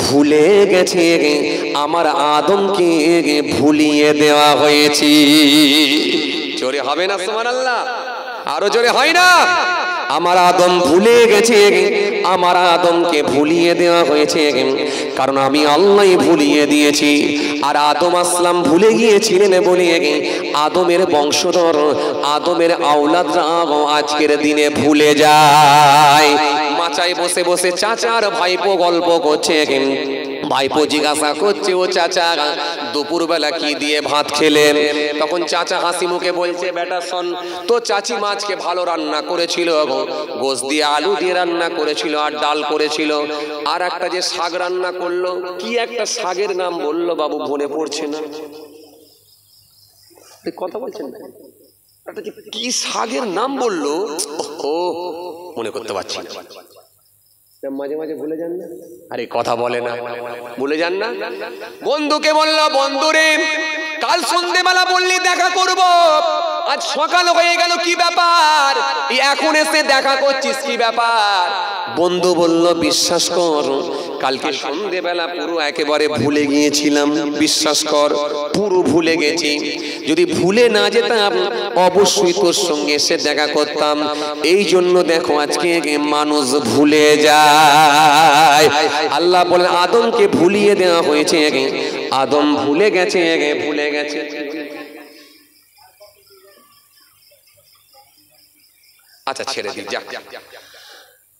ভুলে গেছে, আমার আদমকে ভুলিয়ে দেওয়া হয়েছে। জোরে হবে না সুবহানাল্লাহ? আরো জোরে হয় না? আমার আদম ভুলে গেছে, আমার আদমকে ভুলিয়ে দেওয়া হয়েছে, কারণ আমি আল্লাহই ভুলিয়ে দিয়েছি। আর আদম আসলাম ভুলে গিয়েছিলেন বলে আদমের বংশধর, আদমের আওলাদরা আজকের দিনে ভুলে যায়। মাচায় বসে বসে চাচার ভাইপো গল্প করছে, ভাইপো জিজ্ঞাসা করছে, ও চাচা দুপুরবেলা কি দিয়ে ভাত খেলেন? তখন চাচা হাসি মুখে বলছে, বেটা শোন, তো চাচি মাছকে ভালো রান্না করেছিল, গোশ দিয়ে আলু দিয়ে রান্না করেছিল, আর ডাল করেছিল, আর একটা যে শাক রান্না করলো, কি একটা শাকের নাম বললো বাবু, মনে পড়ছে না। কথা বলছেন না, কি শাকের নাম বললো, ও মনে করতে পারছি না। মাঝে মাঝে ভুলে যান না, আরে কথা বলে না, ভুলে যান না। বন্ধুকে বললো, বন্ধুরে কাল সন্ধ্যেবেলা বললি দেখা করব, আজ সকাল হয়ে গেল, কি ব্যাপার এখন এসে দেখা করছিস, কি ব্যাপার? বন্ধু বলল, বিশ্বাস কর কালকে সন্ধ্যেবেলা পুরো একেবারে ভুলে গিয়েছিলাম, বিশ্বাস কর পুরো ভুলে গেছি। যদি ভুলে না যেতাম অবশ্যই তোর সঙ্গে এসে দেখা করতাম। এই জন্য দেখো আজকে মানুষ ভুলে যায়। আল্লাহ বলে আদমকে ভুলিয়ে দেওয়া হয়েছে, আদম ভুলে গেছে, ভুলে গেছে। আচ্ছা ছেড়ে দিই, যাক,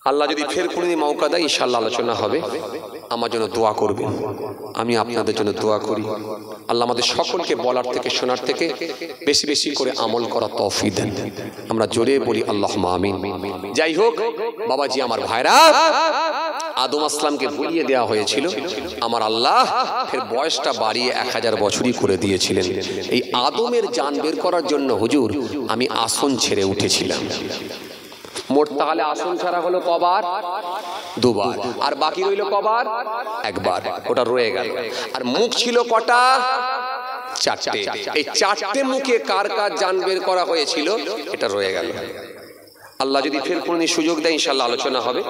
আল্লাহ যদি ফের কোনদিন মৌকা দেয় ইনশাআল্লাহ আলোচনা হবে। আমার জন্য দোয়া করবেন, আমি আপনাদের জন্য দোয়া করি। আল্লাহ আমাদের সকলকে বলার থেকে শোনার থেকে বেশি বেশি করে আমল করার তৌফিক দেন। আমরা জোরে বলি আল্লাহুম্মা আমিন। যাই হোক বাবাজি, আমার ভাইরা, আদম আসলামকে ভুলিয়ে দেওয়া হয়েছিল, আমার আল্লাহ ফের বয়সটা বাড়িয়ে 1000 বছরই করে দিয়েছিলেন। এই আদমের জান বের করার জন্য হুজুর আমি আসন ছেড়ে উঠেছিলাম। মোট তাহলে আসন ছাড়া হলো কবার? 2 বার। আর বাকি রইল কবার? 1 বার। ওটা রয়ে গেল। আর মুখ ছিল কটা? 4টে। এই 4টে মুখে কার কার জান বের করা হয়েছিল এটা রয়ে গেল। আল্লাহ যদি ফের কোনো সুযোগ দেয় ইনশাআল্লাহ আলোচনা হবে।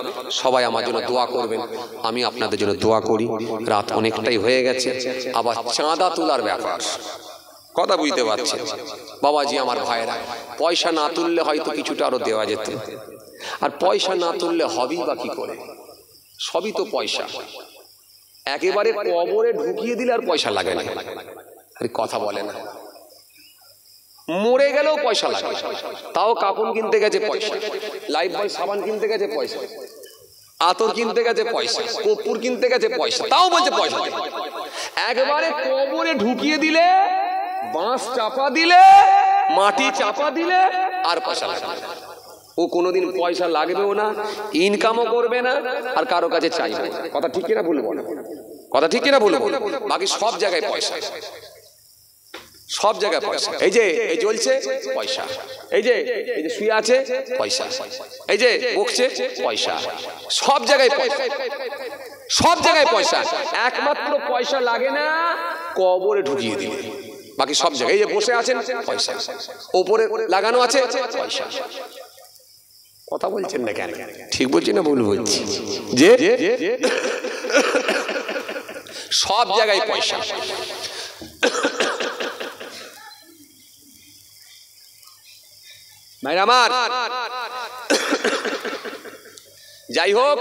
সবাই আমার জন্য দোয়া করবেন, আমি আপনাদের জন্য দোয়া করি। রাত অনেকটাই হয়ে গেছে, আবার চাঁদা তোলার ব্যাপার, কথা বুঝতে পারছেন বাবাজি আমার ভাইরা। পয়সা না তুললে হয়তো কিছুটা আরো দেওয়া যেত, আর পয়সা না তুললে হবেই বা কি করে? সবই তো পয়সা। একেবারে কবরে ঢুকিয়ে দিলে আর পয়সা লাগে না, কথা বলে না। মরে গেলেও পয়সা লাগে, তাও কাপড় কিনতে গেছে পয়সা, লাইফ বয় সাবান কিনতে গেছে পয়সা, আতর কিনতে গেছে পয়সা, কর্পূর কিনতে গেছে পয়সা, তাও বলছে পয়সা। একবারে কবরে ঢুকিয়ে দিলে, বাঁশ চাপা দিলে, মাটি চাপা দিলে আর পয়সা লাগবে। ও কোনোদিন পয়সা লাগবেও না, ইনকামও করবে না, আর কারো কাছে চাইবে। কথা ঠিক কিনা বলবো? কথা ঠিক কিনা বলবো? বাকি সব জায়গায় পয়সা, সব জায়গায় পয়সা। এই যে এই জ্বলছে পয়সা, এই যে শুয়ে আছে পয়সা, এই যে বকছে পয়সা, সব জায়গায় পয়সা, সব জায়গায় পয়সা। একমাত্র পয়সা লাগে না কবরে ঢুকিয়ে দিলে, বাকি সব জায়গায়। এই যে বসে আছেন পয়সা, ওপরে লাগানো আছে পয়সা। কথা বলছেন না কেন? ঠিক বলছি না ভুল বলছি? যে সব জায়গায় পয়সা। ভাইরা আমার, যাই হোক,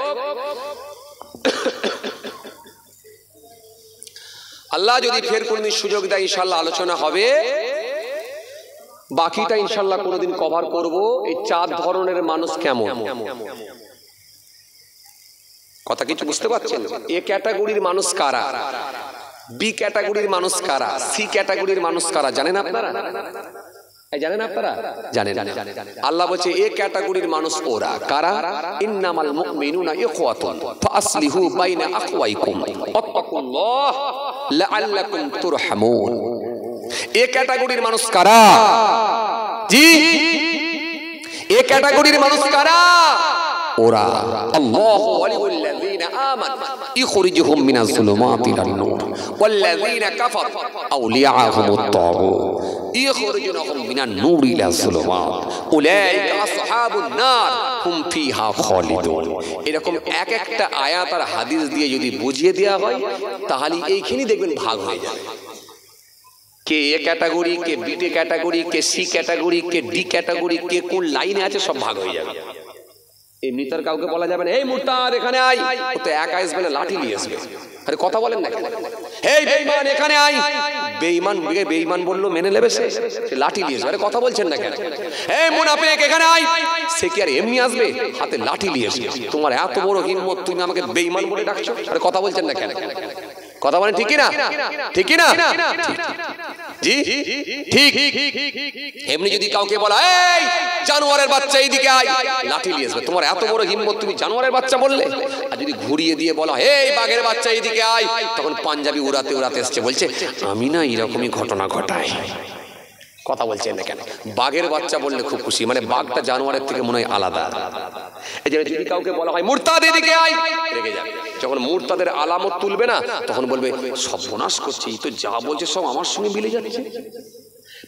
আল্লাহ যদি ফের কোনদিন সুযোগ দেয় ইনশাআল্লাহ আলোচনা হবে। বাকিটা ইনশাআল্লাহ কোনদিন কভার করব। এই 4 ধরনের মানুষ কেমন, কথা কিছু বুঝতে পারছেন? এ ক্যাটাগরির মানুষ কারা, বি ক্যাটাগরির মানুষ কারা, সি ক্যাটাগরির মানুষ কারা জানেন আপনারা? জানেন আপনারা? জানেন। আল্লাহ বলছে এই ক্যাটাগরির মানুষ ওরা কারা? ইন্নামাল মুমিনুনা ইখওয়াতুন ফাসলিহু বাইনা আখওয়াইকুম ওয়াত্তাকুল্লাহ লাআল্লাকুম তুরহামুন। এই ক্যাটাগরির মানুষ কারা? জি, এই ক্যাটাগরির মানুষ কারা? ওরা আল্লাহু ওয়ালিউল্লাযিনা আমানু ইখরিজুহুম মিনাজ যুলুমাতি ইলান নূর ওয়াল্লাযিনা কাফারু আউলিয়াহুমুত তাগুত ইখরিজুহুম মিনান নূরি ইলাজ যুলুমাত উলাইকা আসহাবুন নার হুম ফিহা খালিদুন। এরকম এক একটা আয়াত আর হাদিস দিয়ে যদি বুঝিয়ে দেওয়া হয় তাহলে এইখানেই দেখবেন ভাগ হয়ে যাবে। কে এ ক্যাটাগরি, কে বি ক্যাটাগরি, কে সি ক্যাটাগরি, কে ডি ক্যাটাগরি, কে কোন লাইনে আছে সব ভাগ হয়ে যাবে। এমনি তার কাউকে বলা যাবে না এই মুরতাদ এখানে আয়, ও তো একা আসবে না, লাঠি নিয়ে আসবে। আরে কথা বলেন না, এই বেঈমান এখানে আয়, বেঈমান বললো মেনে নেবে, সে লাঠি নিয়ে আসবে। আরে কথা বলছেন না কেন? এই মুনাফিক এখানে আয়, সে কি আর এমনি আসবে? হাতে লাঠি নিয়ে আসবে। তোমার এত বড় হিম্মত, তুমি আমাকে বেঈমান বলে ডাকছো? আরে কথা বলছেন না কেন? কথা বলেন ঠিক না? ঠিক না? জি ঠিক। এমনি যদি কাউকে বলা এই জানোয়ারের বাচ্চা এইদিকে আয়, লাঠি নিয়ে আসবে। তোমার এত বড় হিম্মত, তুমি জানোয়ারের বাচ্চা বললে? আর যদি ঘুরিয়ে দিয়ে বলা এই বাঘের বাচ্চা এইদিকে আয়, তখন পাঞ্জাবি উড়াতে উড়াতে এসছে, বলছে আমি না এরকমই ঘটনা ঘটাই। কথা বলছেন না কেন? বাঘের বাচ্চা বললে খুব খুশি, মানে বাঘটা জানোয়ারের থেকে মনে হয় আলাদা। এই যে যদি কাউকে বলা হয় মুরতাদ এদিকে আয়, রেগে যাবে। যখন মুরতাদের আলামত তুলবে না, তখন বলবে সর্বনাশ করছি, তো যা বলছে সব আমার সঙ্গে মিলে যাচ্ছে।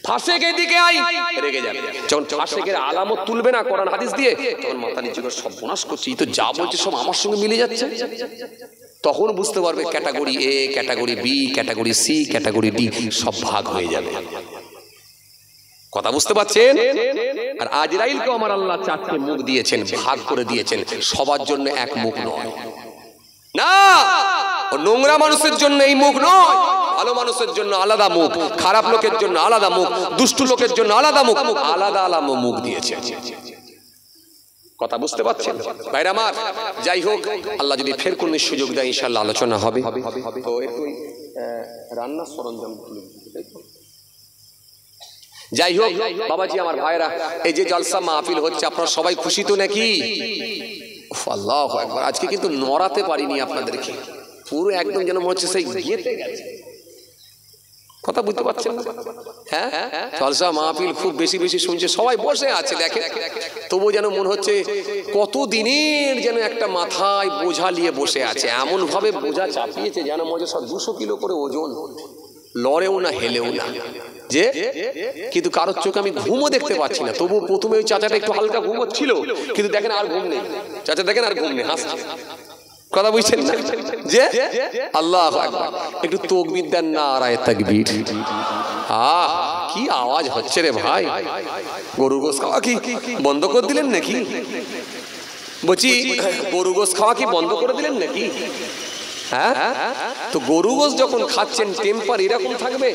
ফাসেক এদিকে আয়, রেগে যাবে। যখন ফাসেকের আলামত তুলবে না কোরআন হাদিস দিয়ে, তখন মাথা নিচু করে সর্বনাশ করছি, তো যা বলছে সব আমার সঙ্গে মিলে যাচ্ছে। তখন বুঝতে পারবে category A, category B, category C, category D সব ভাগ হয়ে যাবে। কথা বুঝতে পারছেন? আর আজরাইলকে আমার আল্লাহ চারটে মুখ দিয়েছেন, ভাগ করে দিয়েছেন। সবার জন্য এক মুখ নয়, না। নোংরা মানুষের জন্য এই মুখ নয়, ভালো মানুষের জন্য আলাদা মুখ, খারাপ লোকের জন্য আলাদা মুখ, দুষ্টু লোকের জন্য আলাদা মুখ, আলাদা আলাদা মুখ দিয়েছে। কথা বুঝতে পারছেন ভাইরা আমার? যাই হোক, আল্লাহ যদি ফের কোন সুযোগ দেয় ইনশাআল্লাহ আলোচনা হবে। তো একটু রান্নার সরঞ্জাম, যাই হোক বাবাজি আমার ভাইরা, এই যে জলসা মাহফিল হচ্ছে, আপনারা সবাই খুশি তো নাকি? আল্লাহু আকবার। আজকে কিন্তু নড়াতে পারিনি আপনাদেরকে, পুরো একদম যেন মনে হচ্ছে সেই গেঁথে গেছে। কথা বুঝতে পারছেন না? হ্যাঁ, জলসা মাহফিল খুব বেশি বেশি শুনছে, সবাই বসে আছে দেখে, তবু যেন মনে হচ্ছে কতদিনের যেন একটা মাথায় বোঝা নিয়ে বসে আছে। এমন ভাবে বোঝা চাপিয়েছে যেন মনে হচ্ছে 200 কিলো করে ওজন, লড়েও না হেলেও না। যে কিন্তু কারোর চোখে আমি ঘুমও দেখতে পাচ্ছি না। তবু প্রথমে ওই চাচাটা একটু হালকা ঘুমোচ্ছিল, কিন্তু দেখেন আর ঘুম নেই। চাচা দেখেন আর ঘুম নেই, হাসছে। কথা বুঝছেন না? যে আল্লাহু আকবার। একটু তাকবীর দেন, নারায়ে তাকবীর। কি আওয়াজ হচ্ছে রে ভাই! গরু গোশ খাওয়া কি বন্ধ করে দিলেন নাকি? বলছি গরু গোশ খাওয়া কি বন্ধ করে দিলেন নাকি? হ্যাঁ, তো গরু গোশ যখন খাচ্ছেন টেম্পার এরকম থাকবে?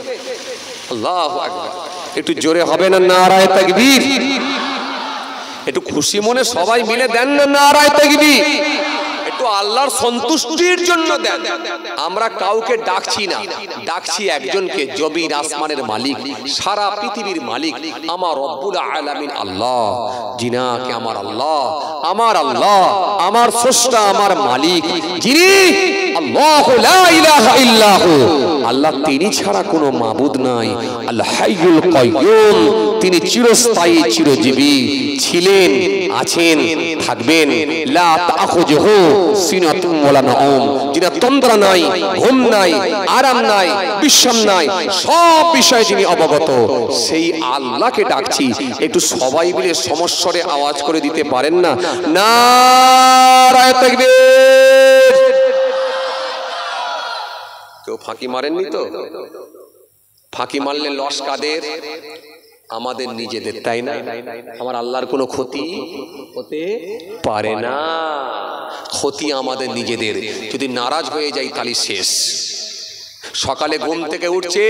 আল্লাহু আকবার। একটু জোরে হবে না নারায়ে তাকবীর? একটু খুশি মনে সবাই মিলে দেন না নারায়ে তাকবীর। একটু আল্লাহর সন্তুষ্টির জন্য দেন। আমরা কাউকে ডাকছি না, ডাকছি একজনকে, জমিন আসমানের মালিক, সারা পৃথিবীর মালিক আমার রব্বুল আলামিন আল্লাহ, যিনাকে আমার আল্লাহ, আমার স্রষ্টা, আমার মালিক, যিনি আল্লাহু লা ইলাহা ইল্লাহু, আল্লাহ তিনি ছাড়া কোনো মাবুদ নাই। আল হাইয়ুল কাইয়ুম, তিনি চিরস্থায়ী চিরজীবী, ছিলেন, আছেন, থাকবেন। লা তাখুযুহু সিনাতুন ওয়ালা নাওম, যিনি তন্দ্রা নাই, ঘুম নাই, আরাম নাই, বিশ্রাম নাই, সব বিষয়ে যিনি অবগত, সেই আল্লাহকে ডাকছি। একটু সবাই মিলে সমস্বরে আওয়াজ করে দিতে পারেন না? নারায়ে তাকবীর। কেউ ফাঁকি মারেননি তো? ফাঁকি মারলে লস কাদের? আমাদের নিজেদের, তাই না? আমার আল্লাহর কোনো ক্ষতি হতে পারে না। ক্ষতি আমাদের নিজেদের। যদি নারাজ হয়ে যাই তাহলে শেষ। সকালে ঘুম থেকে উঠছে,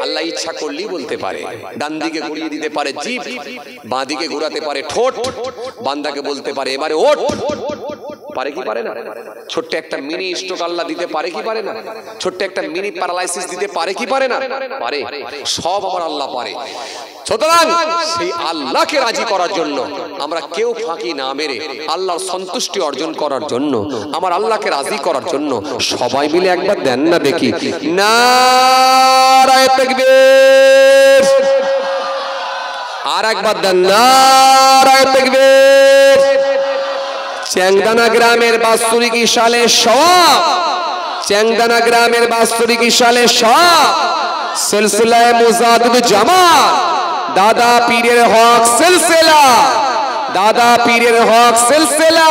আল্লাহ ইচ্ছা করলেই বলতে পারে, ডান দিকে ঘুরিয়ে দিতে পারে জিভ, বাঁ দিকে ঘোরাতে পারে ঠোঁট, বান্দাকে বলতে পারে এবারে ওঠ। পারে কি পারে না? ছোট্ট একটা মিনি স্ট্রোক আল্লাহ দিতে পারে কি পারে না? ছোট্ট একটা মিনি প্যারালাইসিস দিতে পারে কি পারে না? পারে, সব আমার আল্লাহ পারে। সুতরাং সেই আল্লাহকে রাজি করার জন্য আমরা কেউ ফাঁকি না মেরে আল্লাহর সন্তুষ্টি অর্জন করার জন্য, আমার আল্লাহকে রাজি করার জন্য সবাই মিলে একবার দেন না দেখি নারায়ে তাকবীর। আর একবার দেন নারায়ে তাকবীর। চ্যাংদানা গ্রামের বাৎসরিক ইশালে সওয়াব, চ্যাংদানা গ্রামের বাৎসরিক ইশালে সওয়াব, সিলসিলায়ে মুজাদ্দিদ জামাত, দাদা পীরের হক সিলসিলা, দাদা পীরের হক সিলসিলা,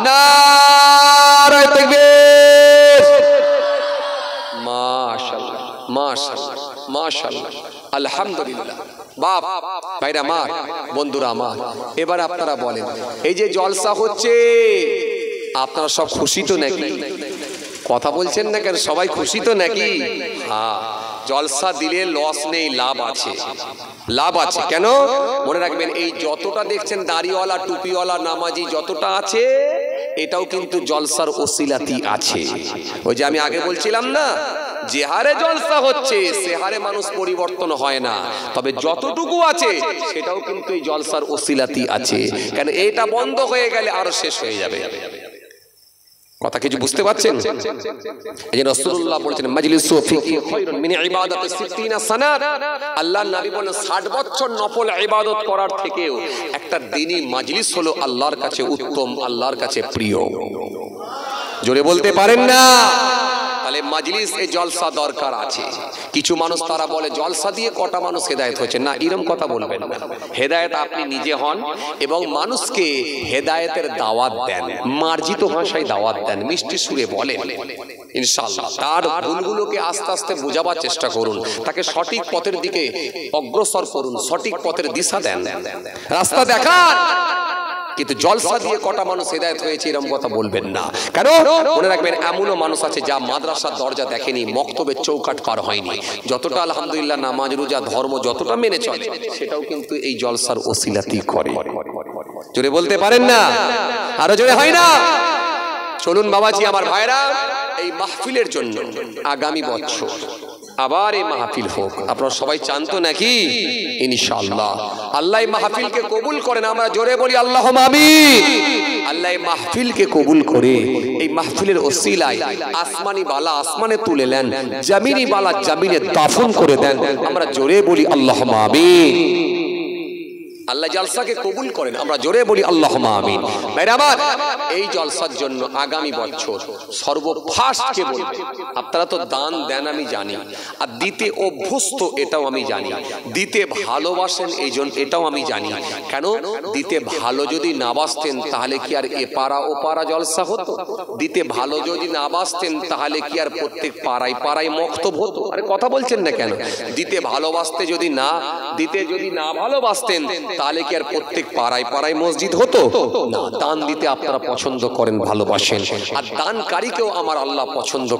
নারায়ে তাকবীর। মাশাআল্লাহ মাশাআল্লাহ মাশাআল্লাহ, আলহামদুলিল্লাহ। বাপ ভাইরা মা বন্ধুরা আমার, এবার আপনারা বলেন এই যে জলসা হচ্ছে আপনারা সব খুশি তো নাকি? কথা বলছেন না কেন? সবাই খুশি তো নাকি? হ্যাঁ, জলসা দিলে লস নেই, লাভ আছে, লাভ আছে। কেন? মনে রাখবেন এই যতটা দেখছেন দাড়িওয়ালা টুপিওয়ালা নামাজি যতটা আছে, এটাও কিন্তু জলসার ওসিলাতি আছে। ওই যে আমি আগে বলছিলাম না, যে হারে জলসা হচ্ছে সে হারে মানুষ পরিবর্তন হয় না, তবে যতটুকু আছে সেটাও কিন্তু এই জলসার ওসিলাতি আছে। কেন? এটা বন্ধ হয়ে গেলে আরো শেষ হয়ে যাবে। কথা কিছু বুঝতে পারছেন? এই যে রাসূলুল্লাহ বলেছেন মাজলিসু ফিহি খায়রুন মিন ইবাদাতি 60 সানাত। আল্লাহর নবী বলেন 60 বছর নফল ইবাদত করার থেকেও একটা দিনই মাজলিস হলো আল্লাহর কাছে উত্তম, আল্লাহর কাছে প্রিয়। জোরে বলতে পারেন না? তাহলে মাজলিস এ জলসা দরকার আছে। কিছু মানুষ তারা বলে জলসা দিয়ে কটা মানুষ হেদায়েত হয়েছে। না, এরকম কথা বলবেন না। হেদায়েত আপনি নিজে হন এবং মানুষকে হেদায়েতের দাওয়াত দেন, মার্জিত ভাষায় দাওয়াত দেন, মিষ্টি সুরে বলেন ইনশাআল্লাহ। তার ভুলগুলোকে আস্তে আস্তে বোঝাবার চেষ্টা করুন, তাকে সঠিক পথের দিকে অগ্রসর করুন, সঠিক পথের দিশা দেন, রাস্তা দেখান। কিন্তু জলসা দিয়ে কটা মানুষ হেদায়েত হয়েছে এরকম কথা বলবেন না। কেন? মনে রাখবেন এমনও মানুষ আছে যা মাদ্রাসার দরজা দেখেনি, মক্তবের চৌকাঠ পার হয়নি, যতটা আলহামদুলিল্লাহ নামাজ রোজা ধর্ম যতটা মেনে চলে সেটাও কিন্তু এই জলসার ওসিলাতি করে। জোরে বলতে পারেন না? আরো জোরে হয় না? চলুন বাবাজি আমার ভাইরা, এই মাহফিলের জন্য আগামী বছর আবার এই মাহফিল হোক। আপনারা সবাই চান তো নাকি? ইনশাআল্লাহ আল্লাহ এই মাহফিলকে কবুল করেন। আমরা জোরে বলি আল্লাহুম্মা আমিন। আল্লাহ এই মাহফিলকে কবুল করে এই মাহফিলের ওসিলায় আসমানি বালা আসমানে তুলে নেন, জমিনি বালা জমিনে দাফন করে দেন। আমরা জোরে বলি আল্লাহুম্মা আমিন। আল্লাহ জলসাকে কবুল করেন, আমরা জোরে বলি আল্লাহুম্মা আমিন। ভাইরা আমার, এই জলসার জন্য আগামী বছর সর্বফার্স্ট কে বলবে? আপনারা তো দান দেন আমি জানি, আর দিতে অভ্যস্ত এটাও আমি জানি, দিতে ভালোবাসেন এই জন্য এটাও আমি জানি। কেন? দিতে ভালো যদি না বাসতেন তাহলে কি আর এপাড়া ওপাড়া জলসা হতো? দিতে ভালো যদি না বাসতেন তাহলে কি আর প্রত্যেক পাড়ায় পাড়ায় মক্তব হতো? আরে কথা বলছেন না কেন? দিতে ভালোবাসতে যদি না, দিতে যদি না ভালোবাসতেন তাহলে কি আর প্রত্যেক পাড়ায় পাড়ায় মসজিদ হতো? না, দান দিতে আপনারা পছন্দ করেন, ভালোবাসেন, আর দানকারীকেও আমার আল্লাহ পছন্দ